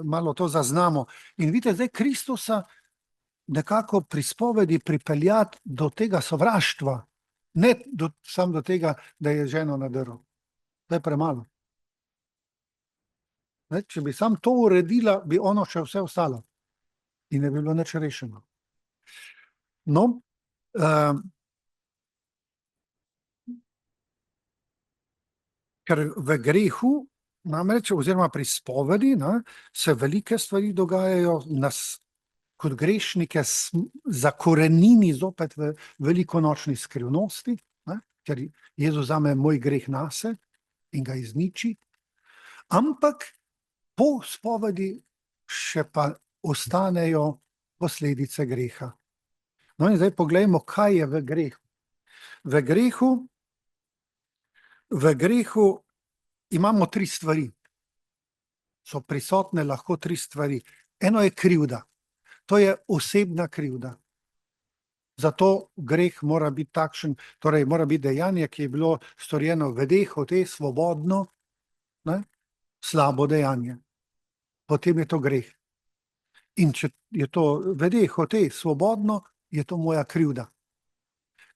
malo to zaznamo. In vidite, zdaj Kristusa nekako pri spovedi pripeljati do tega sovraštva, ne samo do tega, da je ženo nadrl. To je premalo. Ne, če bi sam to uredila, bi ono še vse ostalo. In ne bi bilo nič rešeno. No, ker v grehu, namreč, oziroma pri spovedi, se velike stvari dogajajo, nas kot grešnike zakorenini zopet v velikonočni skrivnosti, ker Jezus vzame moj greh nase in ga izniči, ampak po spovedi še pa ostanejo posledice greha. No in zdaj poglejmo, kaj je v grehu. V grehu imamo 3 stvari. So prisotne lahko 3 stvari. Eno je krivda. To je osebna krivda. Zato greh mora biti takšen, torej mora biti dejanje, ki je bilo storjeno vede, hote, svobodno, slabo dejanje. Potem je to greh. In če je to vede, hote, svobodno, je to moja krivda.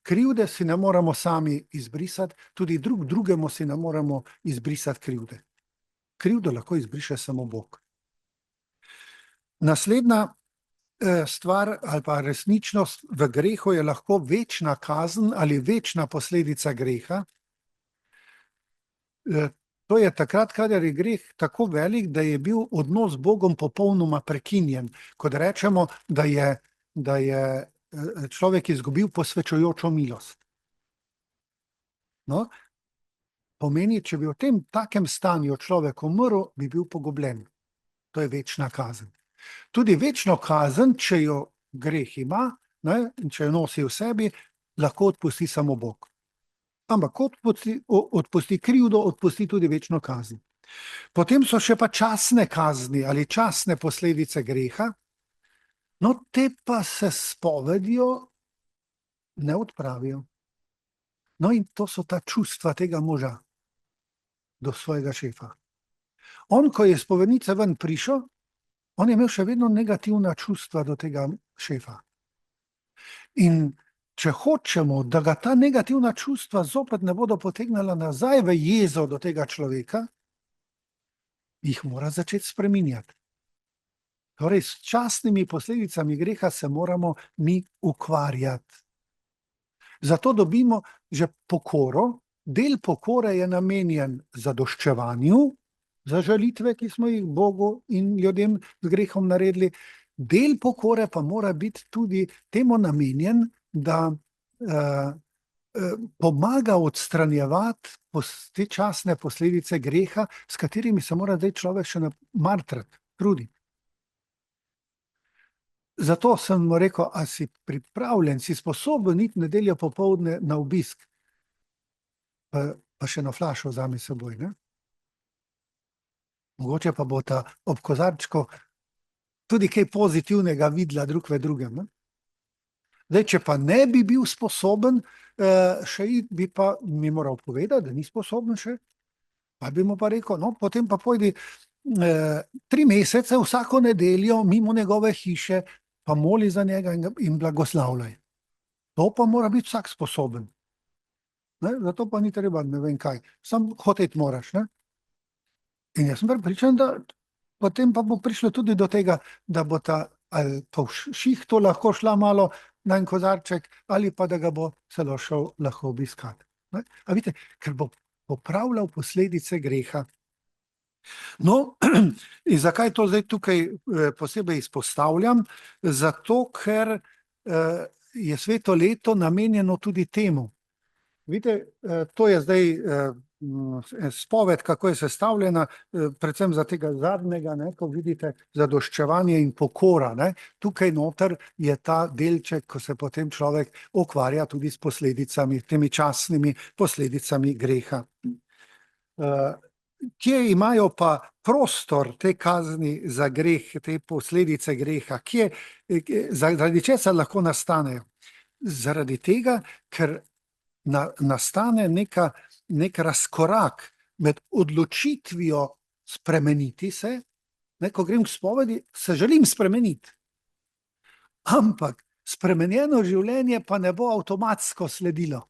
Krivde si ne moramo sami izbrisati, tudi drugemu si ne moremo izbrisati krivde. Krivdo lahko izbriše samo Bog. Naslednja stvar ali pa resničnost v grehu je lahko večna kazen ali večna posledica greha. To je takrat, kadar je greh tako velik, da je bil odnos z Bogom popolnoma prekinjen. Kot rečemo, da je človek izgubil posvečujočo milost. No, pomeni, če bi v tem takem stanju človek umrl, bi bil pogubljen. To je večna kazen. Tudi večno kazen, če jo greh ima, in če jo nosi v sebi, lahko odpusti samo Bog. Ampak odpusti krivdo, odpusti tudi večno kazen. Potem so še pa časne kazni ali časne posledice greha. No, te pa se spovedijo ne odpravijo. No, in to so ta čustva tega moža do svojega šefa. On, ko je iz spovednice ven prišel, on je imel še vedno negativna čustva do tega šefa. In če hočemo, da ga ta negativna čustva zopet ne bodo potegnala nazaj v jezo do tega človeka, jih mora začeti spreminjati. Torej, s časnimi posledicami greha se moramo mi ukvarjati. Zato dobimo že pokoro. Del pokore je namenjen zadoščevanju, za žalitve, ki smo jih Bogu in ljudem z grehom naredili. Del pokore pa mora biti tudi temu namenjen, da pomaga odstranjevati te časne posledice greha, s katerimi se mora zdaj človek še martrati, truditi. Zato sem mu rekel, a si pripravljen, si sposoben iti nedeljo popoldne na obisk, pa še na flašo vzami s seboj, ne? Mogoče pa bo ta ob kozarčku tudi kaj pozitivnega videla drug v drugem, ne? Zdaj, če pa ne bi bil sposoben še iti, bi pa mi moral povedati, da ni sposoben še, pa bi mu pa rekel, no, potem pa pojdi 3 mesece vsako nedeljo mimo njegove hiše, pa moli za njega in blagoslavljaj. To pa mora biti vsak sposoben. Ne? Zato pa ni treba ne vem kaj. Sam hoteti moraš, ne? In jaz sem prepričan, da potem pa bo prišlo tudi do tega, da bo ta ali po šihtu lahko šla malo na en kozarček, ali pa da ga bo celo šel lahko obiskati. Ne? A vidite, ker bo popravljal posledice greha. No, in zakaj to zdaj tukaj posebej izpostavljam? Zato, ker je sveto leto namenjeno tudi temu. Vidite, to je zdaj spoved, kako je sestavljena, predvsem za tega zadnjega, ne, ko vidite zadoščevanje in pokora. Ne. Tukaj noter je ta delček, ko se potem človek ukvarja tudi s posledicami, temi časnimi posledicami greha. Kje imajo pa prostor te kazni za greh, te posledice greha? Zaradi česa lahko nastanejo? Zaradi tega, ker nastane nek razkorak med odločitvijo spremeniti se, ne, ko grem k spovedi, se želim spremeniti, ampak spremenjeno življenje pa ne bo avtomatsko sledilo.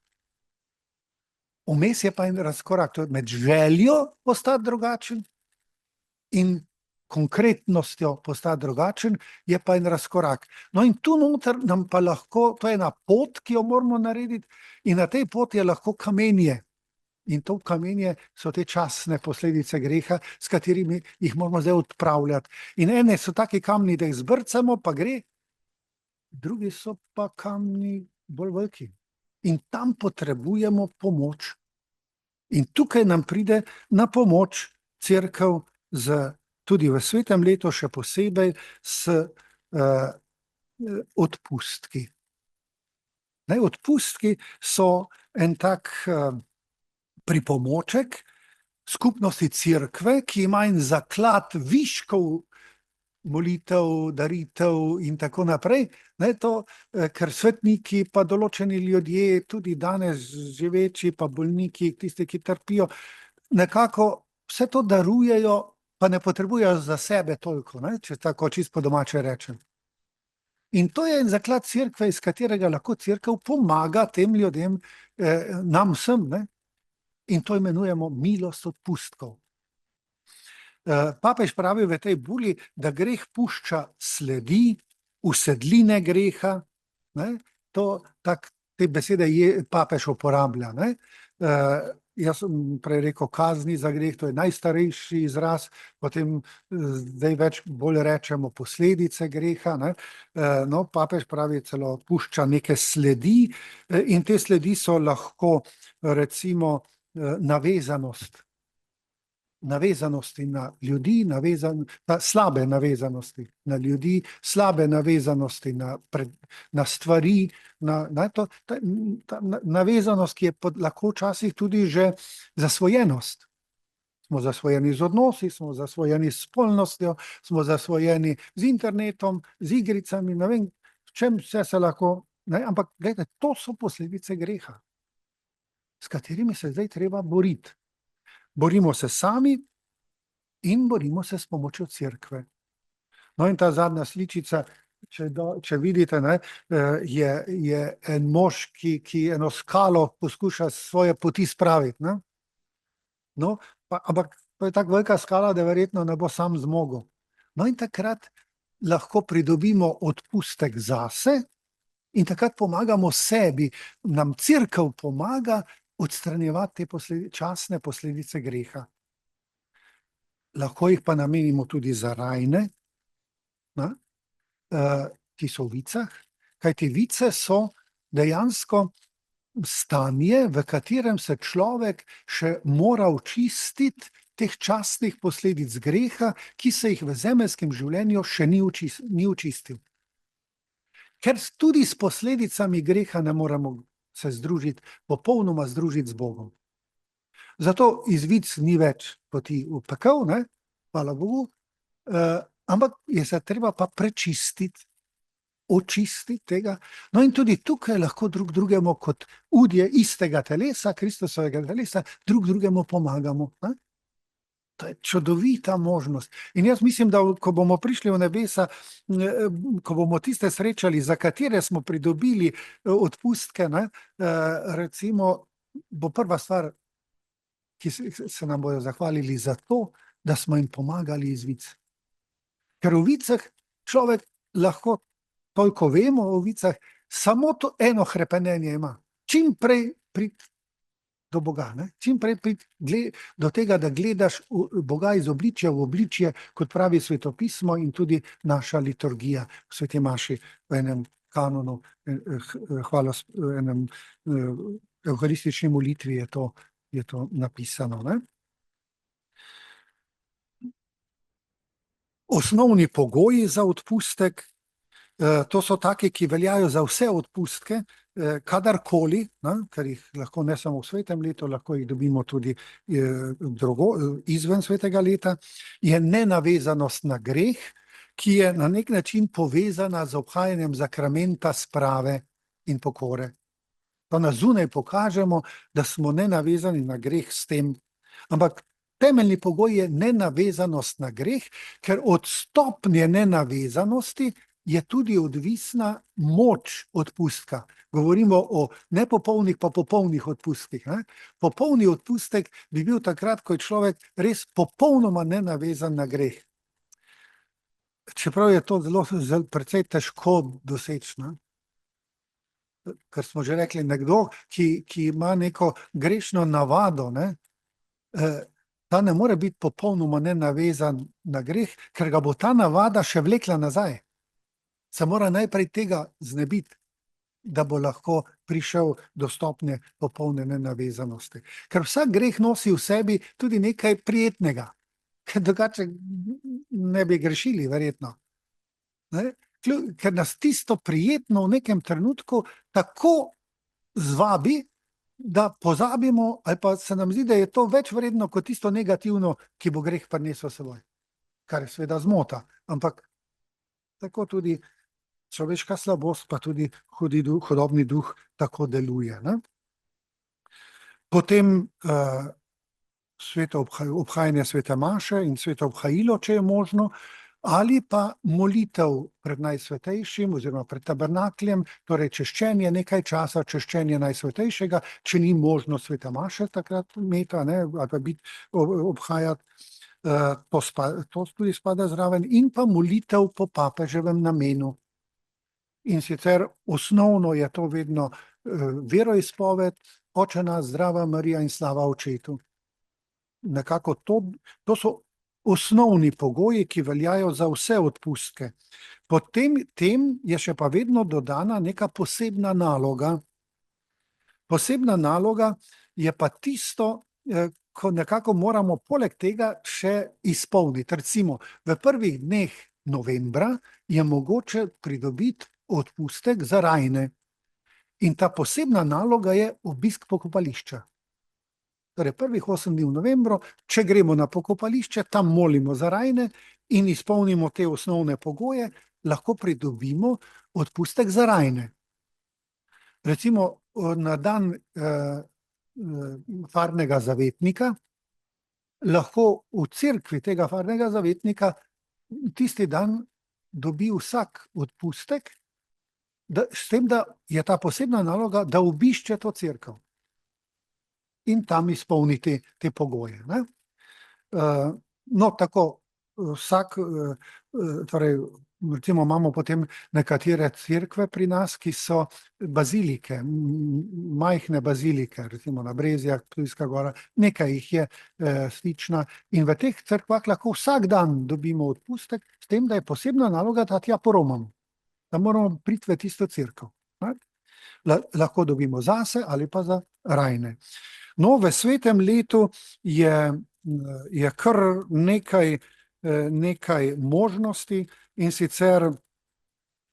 Vmes je pa en razkorak med željo postati drugačen in konkretnostjo postati drugačen, je pa en razkorak. No in tu noter nam pa lahko, to je ena pot, ki jo moramo narediti, in na tej poti je lahko kamenje. In to kamenje so te časne posledice greha, s katerimi jih moramo zdaj odpravljati. In ene so taki kamni, da jih zbrcamo, pa gre, drugi so pa kamni bolj veliki. In tam potrebujemo pomoč. In tukaj nam pride na pomoč cerkev tudi v svetem letu, še posebej s odpustki. Odpustki so en tak pripomoček skupnosti cerkve, ki ima en zaklad viškov molitev, daritev in tako naprej. Ker svetniki pa določeni ljudje, tudi danes živeči, pa bolniki, tisti, ki trpijo, nekako vse to darujejo, pa ne potrebujejo za sebe toliko, če tako čisto po domače rečem. In to je en zaklad cerkve, iz katerega lahko cerkev pomaga tem ljudem, nam vsem, ne? In to imenujemo milost odpustkov. Papež pravi v tej buli, da greh pušča sledi, usedline greha, ne? Te besede papež uporablja, ne? Jaz sem prej rekel kazni za greh, to je najstarejši izraz, potem zdaj bolj rečemo posledice greha, ne? No, papež pravi celo pušča neke sledi, in te sledi so lahko recimo navezanosti na ljudi, slabe navezanosti na ljudi, slabe navezanosti na stvari, navezanost, ki je lahko včasih tudi že zasvojenost. Smo zasvojeni z odnosi, smo zasvojeni s spolnostjo, smo zasvojeni z internetom, z igricami, ne vem, v čem vse se lahko, ne? Ampak gledajte, to so posledice greha, s katerimi se zdaj treba boriti. Borimo se sami in borimo se s pomočjo cerkve. No in ta zadnja sličica, če vidite, ne, je en mož, ki eno skalo poskuša svoje poti spraviti. Ne? No, ampak to je tako velika skala, da verjetno ne bo sam zmogel. No in takrat lahko pridobimo odpustek zase in takrat pomagamo sebi, nam cerkev pomaga odstranjevati te časne posledice greha. lahko jih pa namenimo tudi za rajne, ne, ki so v vicah, kajti vice so dejansko stanje, v katerem se človek še mora očistiti teh častnih posledic greha, ki se jih v zemeljskem življenju še ni očistil. Ker tudi s posledicami greha ne moremo se združiti, popolnoma združiti z Bogom. Zato iz vic ni več poti v pekel, ne? Hvala Bogu, ampak je se treba pa prečistiti, očistiti tega. No in tudi tukaj lahko drug drugemu kot udje istega telesa, Kristusovega telesa, drug drugemu pomagamo. Ne? To je čudovita možnost. In jaz mislim, da ko bomo prišli v nebesa, ko bomo tiste srečali, za katere smo pridobili odpustke, ne, recimo, bo prva stvar, ki se nam bojo zahvalili za to, da smo jim pomagali iz vic. Ker v vicah človek lahko, toliko vemo o vicah, samo to eno hrepenenje ima. Čim prej priti do Boga, ne? Čim prej priti do tega, da gledaš Boga iz obličja v obličje, kot pravi svetopismo in tudi naša liturgija v sveti maši v enem kanonu, enem evharistični molitvi je to napisano. Ne? Osnovni pogoji za odpustek, to so taki, ki veljajo za vse odpustke, kadarkoli, ne, ker jih lahko ne samo v svetem letu, lahko jih dobimo tudi izven svetega leta, je nenavezanost na greh, ki je na nek način povezana z obhajanjem zakramenta sprave in pokore. To na zunaj pokažemo, da smo nenavezani na greh s tem, ampak temeljni pogoj je nenavezanost na greh, ker od stopnje nenavezanosti je tudi odvisna moč odpustka. Govorimo o nepopolnih pa popolnih odpustkih. Ne? Popolni odpustek bi bil takrat, ko je človek res popolnoma nenavezan na greh. Čeprav je to zelo precej težko doseči. Ne? Ker smo že rekli, nekdo, ki ima neko grešno navado, ne? Ta ne more biti popolnoma nenavezan na greh, ker ga bo ta navada še vlekla nazaj. Se mora najprej tega znebiti, da bo lahko prišel do stopnje popolne nenavezanosti. Ker vsak greh nosi v sebi tudi nekaj prijetnega, ker drugače ne bi grešili, verjetno. Ne? Ker nas tisto prijetno v nekem trenutku tako zvabi, da pozabimo, ali pa se nam zdi, da je to več vredno kot tisto negativno, ki bo greh prinesel seboj. Kar je seveda zmota, ampak tako tudi človeška slabost, pa tudi hudobni duh tako deluje. Ne? Potem obhajanje svete maše in sveto obhajilo, če je možno, ali pa molitev pred Najsvetejšim oziroma pred tabernakljem, torej češčenje nekaj časa, češčenje Najsvetejšega, če ni možno svete maše takrat imeti, ali pa biti obhajati, to tudi spada zraven, in pa molitev po papeževem namenu. In sicer osnovno je to vedno veroizpoved, Oče naš, zdrava Marija in slava Očetu. Nekako to so osnovni pogoji, ki veljajo za vse odpustke. Potem tem je še pa vedno dodana neka posebna naloga. Posebna naloga je pa tisto, ko nekako moramo poleg tega še izpolniti. Recimo, v prvih dneh novembra je mogoče pridobiti odpustek za rajne. In ta posebna naloga je obisk pokopališča. Torej, prvih 8 dni v novembru, če gremo na pokopališče, tam molimo za rajne in izpolnimo te osnovne pogoje, lahko pridobimo odpustek za rajne. Recimo, na dan farnega zavetnika, lahko v cerkvi tega farnega zavetnika tisti dan dobi vsak odpustek, s tem, da je ta posebna naloga, da obišče to cerkev in tam izpolniti te pogoje. No, tako vsak, torej recimo imamo potem nekatere cerkve pri nas, ki so bazilike, majhne bazilike, recimo na Brezjah, Ptujska gora, nekaj jih je slična in v teh cerkvah lahko vsak dan dobimo odpustek, s tem, da je posebna naloga, da tja poromamo, da moramo priti v tisto cerkev. Lahko dobimo zase ali pa za rajne. No, v svetem letu je kar nekaj možnosti, in sicer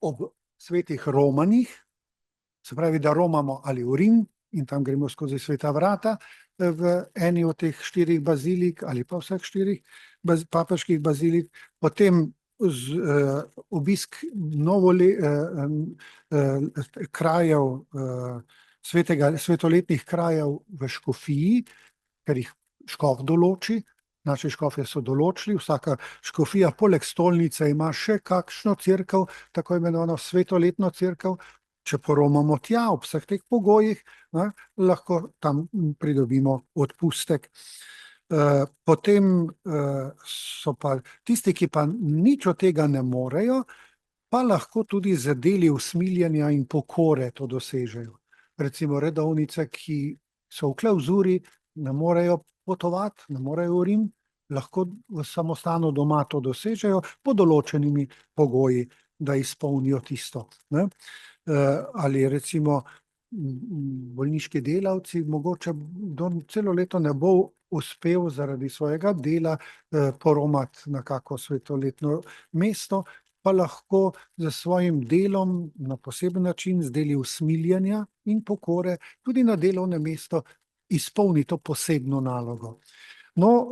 ob svetih romanjih, se pravi, da romamo ali v Rim in tam gremo skozi sveta vrata v eni od teh 4 bazilik ali pa vseh 4 papeških bazilik, potem obisk krajev, svetoletnih krajev v škofiji, ker jih škof določi. Naši škofje so določili, vsaka škofija poleg stolnice ima še kakšno cerkev, tako imenovano svetoletno cerkev. Če poromamo tja ob vseh teh pogojih, lahko tam pridobimo odpustek. Potem so pa tisti, ki pa nič od tega ne morejo, pa lahko tudi z deli usmiljenja in pokore to dosežejo. Recimo redovnice, ki so v klavzuri, ne morejo potovati, ne morejo v Rim, lahko v samostanu doma to dosežejo pod določenimi pogoji, da izpolnijo tisto. Ali recimo bolniški delavci, mogoče celo leto ne bo uspel zaradi svojega dela poromati na kako svetoletno mesto, pa lahko z svojim delom na poseben način, z deli usmiljenja in pokore, tudi na delovnem mestu izpolni to posebno nalogo. No,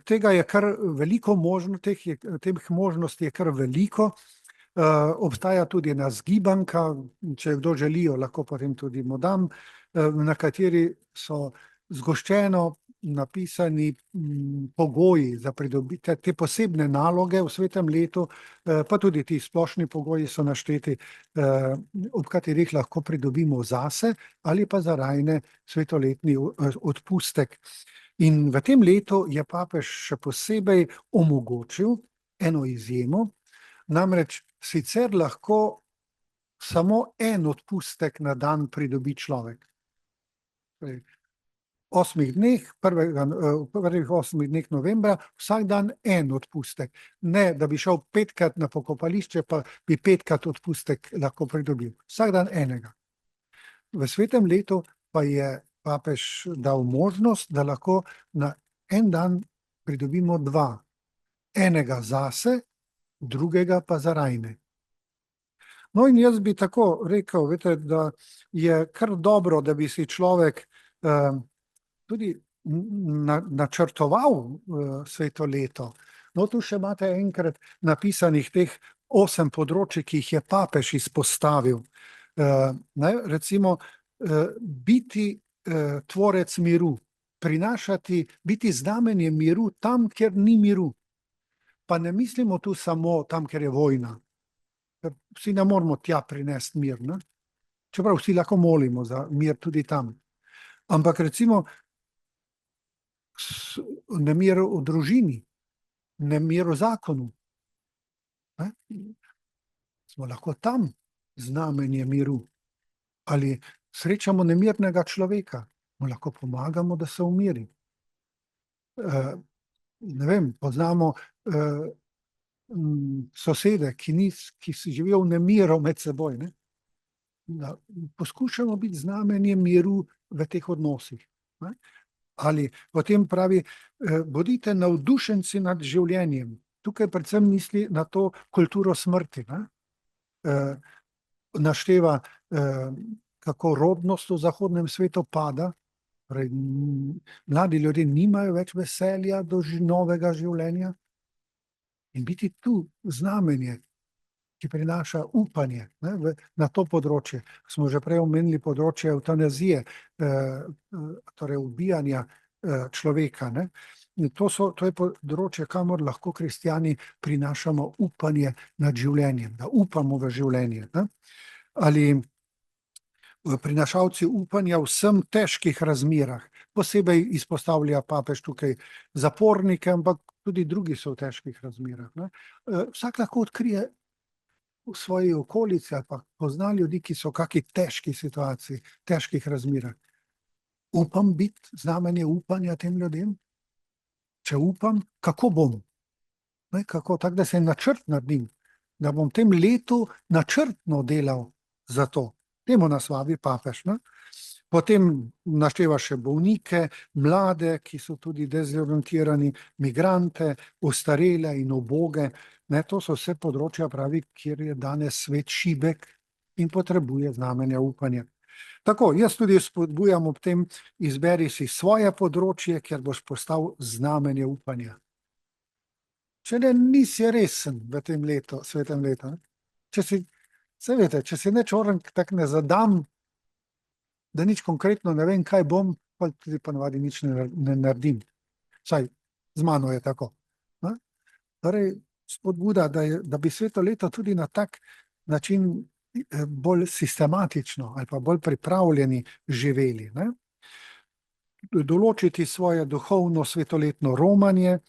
tega je kar veliko možnosti, teh možnosti je kar veliko. Obstaja tudi ena zgibanka, če kdo želijo, lahko potem tudi mu dam, na kateri so zgoščeno napisani pogoji za pridobiti te posebne naloge v svetem letu, pa tudi ti splošni pogoji so našteti, ob katerih lahko pridobimo zase ali pa za rajne svetoletni odpustek. In v tem letu je papež še posebej omogočil eno izjemo, namreč sicer lahko samo en odpustek na dan pridobi človek. V prvih 8 dneh novembra vsak dan en odpustek. Ne, da bi šel 5-krat na pokopališče, pa bi 5-krat odpustek lahko pridobil. Vsak dan enega. V svetem letu pa je papež dal možnost, da lahko na en dan pridobimo 2. Enega zase, drugega pa za rajne. No, in jaz bi tako rekel, veste, da je kar dobro, da bi si človek tudi načrtoval sveto leto. No, tu še imate enkrat napisanih teh 8 področij, ki jih je papež izpostavil. Recimo, biti tvorec miru, biti znamenje miru tam, kjer ni miru. Pa ne mislimo tu samo tam, kjer je vojna. Vsi ne moramo tja prinesti mir, ne? Čeprav vsi lahko molimo za mir tudi tam. Ampak recimo nemir v družini, nemir v zakonu. Smo lahko tam znamenje miru. Ali srečamo nemirnega človeka, mu lahko pomagamo, da se umiri. Ne vem, poznamo sosede, ki živijo v nemiru med seboj. Ne? Poskušamo biti znamenje miru v teh odnosih. Ne? Ali potem pravi, bodite navdušenci nad življenjem. Tukaj predvsem misli na to kulturo smrti. Ne? Našteva, kako rodnost v zahodnem svetu pada. Mladi ljudje nimajo več veselja do novega življenja. In biti tu znamenje, ki prinaša upanje, ne, na to področje. Smo že prej omenili področje evtanazije, torej ubijanja človeka. Ne. To je področje, kamor lahko kristjani prinašamo upanje nad življenjem, da upamo v življenje. Ne. Ali prinašalci upanja v vsem težkih razmerah. Posebej izpostavlja papež tukaj zapornike, ampak tudi drugi so v težkih razmerah. Ne? Vsak lahko odkrije v svoji okolici ali pa pozna ljudi, ki so v kakšni težki situaciji, težkih razmerah. Upam biti znamenje upanja tem ljudem? Če upam, kako bom? Ne, kako? Tako, da se načrt naredim, da bom v tem letu načrtno delal za to. Temu nas vabi papež. Ne? Potem našteva še bolnike, mlade, ki so tudi dezorientirani, migrante, ostarele in uboge. Ne, to so vse področja, pravi, kjer je danes svet šibek in potrebuje znamenja upanja. Tako, jaz tudi spodbujam ob tem, izberi si svoje področje, kjer boš postal znamenje upanja. Če ne, nisi resen v tem letu, svetem letu. Če si neč oren, tak ne zadam, da nič konkretno ne vem, kaj bom, pa tudi ponavadi nič ne naredim. Vsaj z mano je tako. Ne? Torej, spodbuda, da bi sveto leto tudi na tak način bolj sistematično ali pa bolj pripravljeni živeli. Ne? Določiti svoje duhovno svetoletno romanje,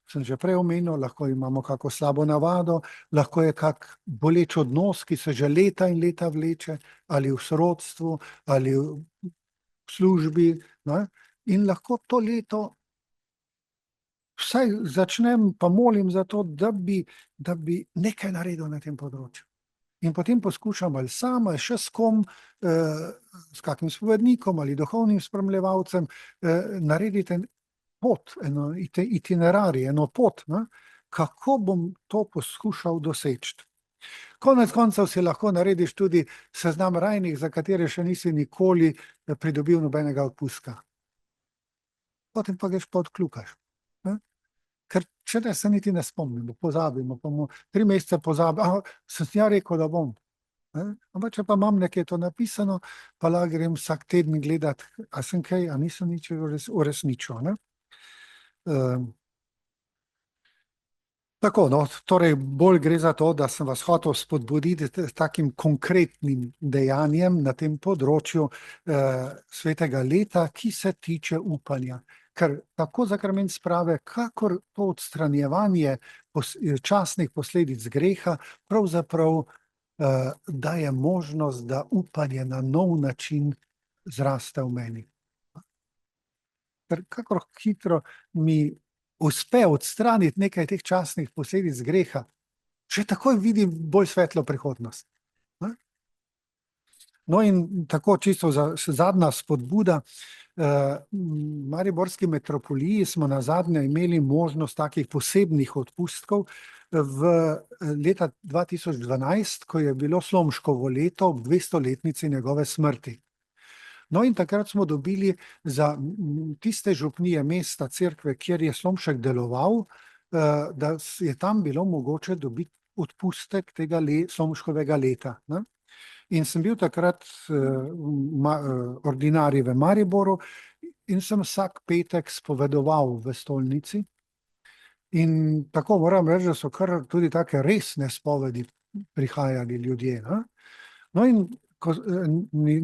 sem že prej omenil, lahko imamo kako slabo navado, lahko je kak boleč odnos, ki se že leta in leta vleče, ali v sorodstvu, ali v službi. Ne? In lahko to leto vsaj začnem, pa molim za to, da bi nekaj naredil na tem področju. In potem poskušam ali sam, ali še s kom, s kakim spovednikom ali duhovnim spremljevalcem, narediti pot, eno itinerarij, eno pot, ne? Kako bom to poskušal doseči. Konec koncev si lahko narediš tudi seznam rajnih, za katere še nisi nikoli pridobil nobenega odpustka. Potem pa greš pa odkljukaš. Ne? Ker če ne, se niti ne spomnimo, pozabimo, pa 3 mesece pozabimo, sem ja rekel, da bom. Ne? Ampak če pa imam nekaj to napisano, pa lahko grem vsak teden gledati, a sem kaj, a nisem nič uresničil. Ne? Tako, no, torej bolj gre za to, da sem vas hotel spodbuditi s takim konkretnim dejanjem na tem področju svetega leta, ki se tiče upanja. Ker tako zakrament sprave, kakor to odstranjevanje časnih posledic greha, pravzaprav daje možnost, da upanje na nov način zraste v meni. Ker kakor hitro mi uspe odstraniti nekaj teh časnih posledic greha, še takoj vidim bolj svetlo prihodnost. No in tako čisto zadnja spodbuda, mariborski metropoliji smo nazadnje imeli možnost takih posebnih odpustkov v leta 2012, ko je bilo Slomškovo leto ob 200-letnici njegove smrti. No in takrat smo dobili za tiste župnije mesta, cerkve, kjer je Slomšek deloval, da je tam bilo mogoče dobiti odpustek tega Slomškovega leta. Ne? In sem bil takrat ordinarij v Mariboru in sem vsak petek spovedoval v stolnici. In tako moram reči, da so kar tudi take resne spovedi prihajali ljudje. Ne? No in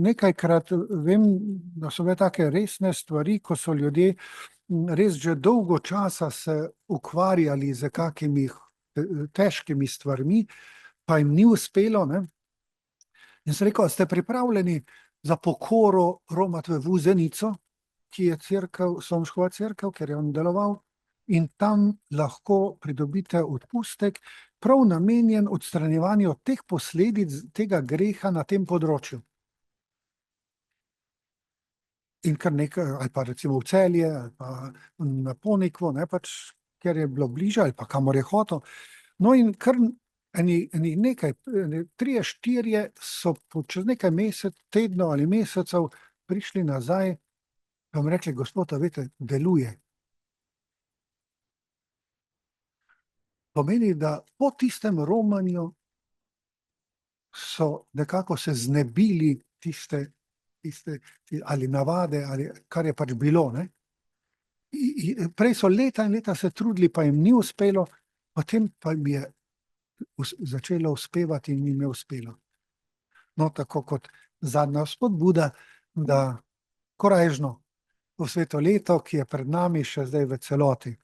nekajkrat vem, da so bile take resne stvari, ko so ljudje res že dolgo časa se ukvarjali z kakimi težkimi stvarmi, pa jim ni uspelo. Ne? In sem rekel, ste pripravljeni za pokoro romati v Vuzenico, ki je Slomškova cerkev, ker je on deloval, in tam lahko pridobite odpustek, prav namenjen odstranjevanju teh posledic tega greha na tem področju. In kar nekaj, ali pa recimo v Celje, ali pa na Ponikvo, ne, pač, ker je bilo bliže, ali pa kamor je hotel. No in kar nekaj, 3-4 so čez nekaj tednov ali mesecev prišli nazaj, pa vam rekli, gospod, veste, deluje. Pomeni, da po tistem romanju so nekako se znebili tiste ali navade, ali kar je pač bilo. Ne? Prej so leta in leta se trudili, pa jim ni uspelo, potem pa jim je začelo uspevati in jim je uspelo. No, tako kot zadnja spodbuda, da korajžno v sveto leto, ki je pred nami še zdaj v celoti,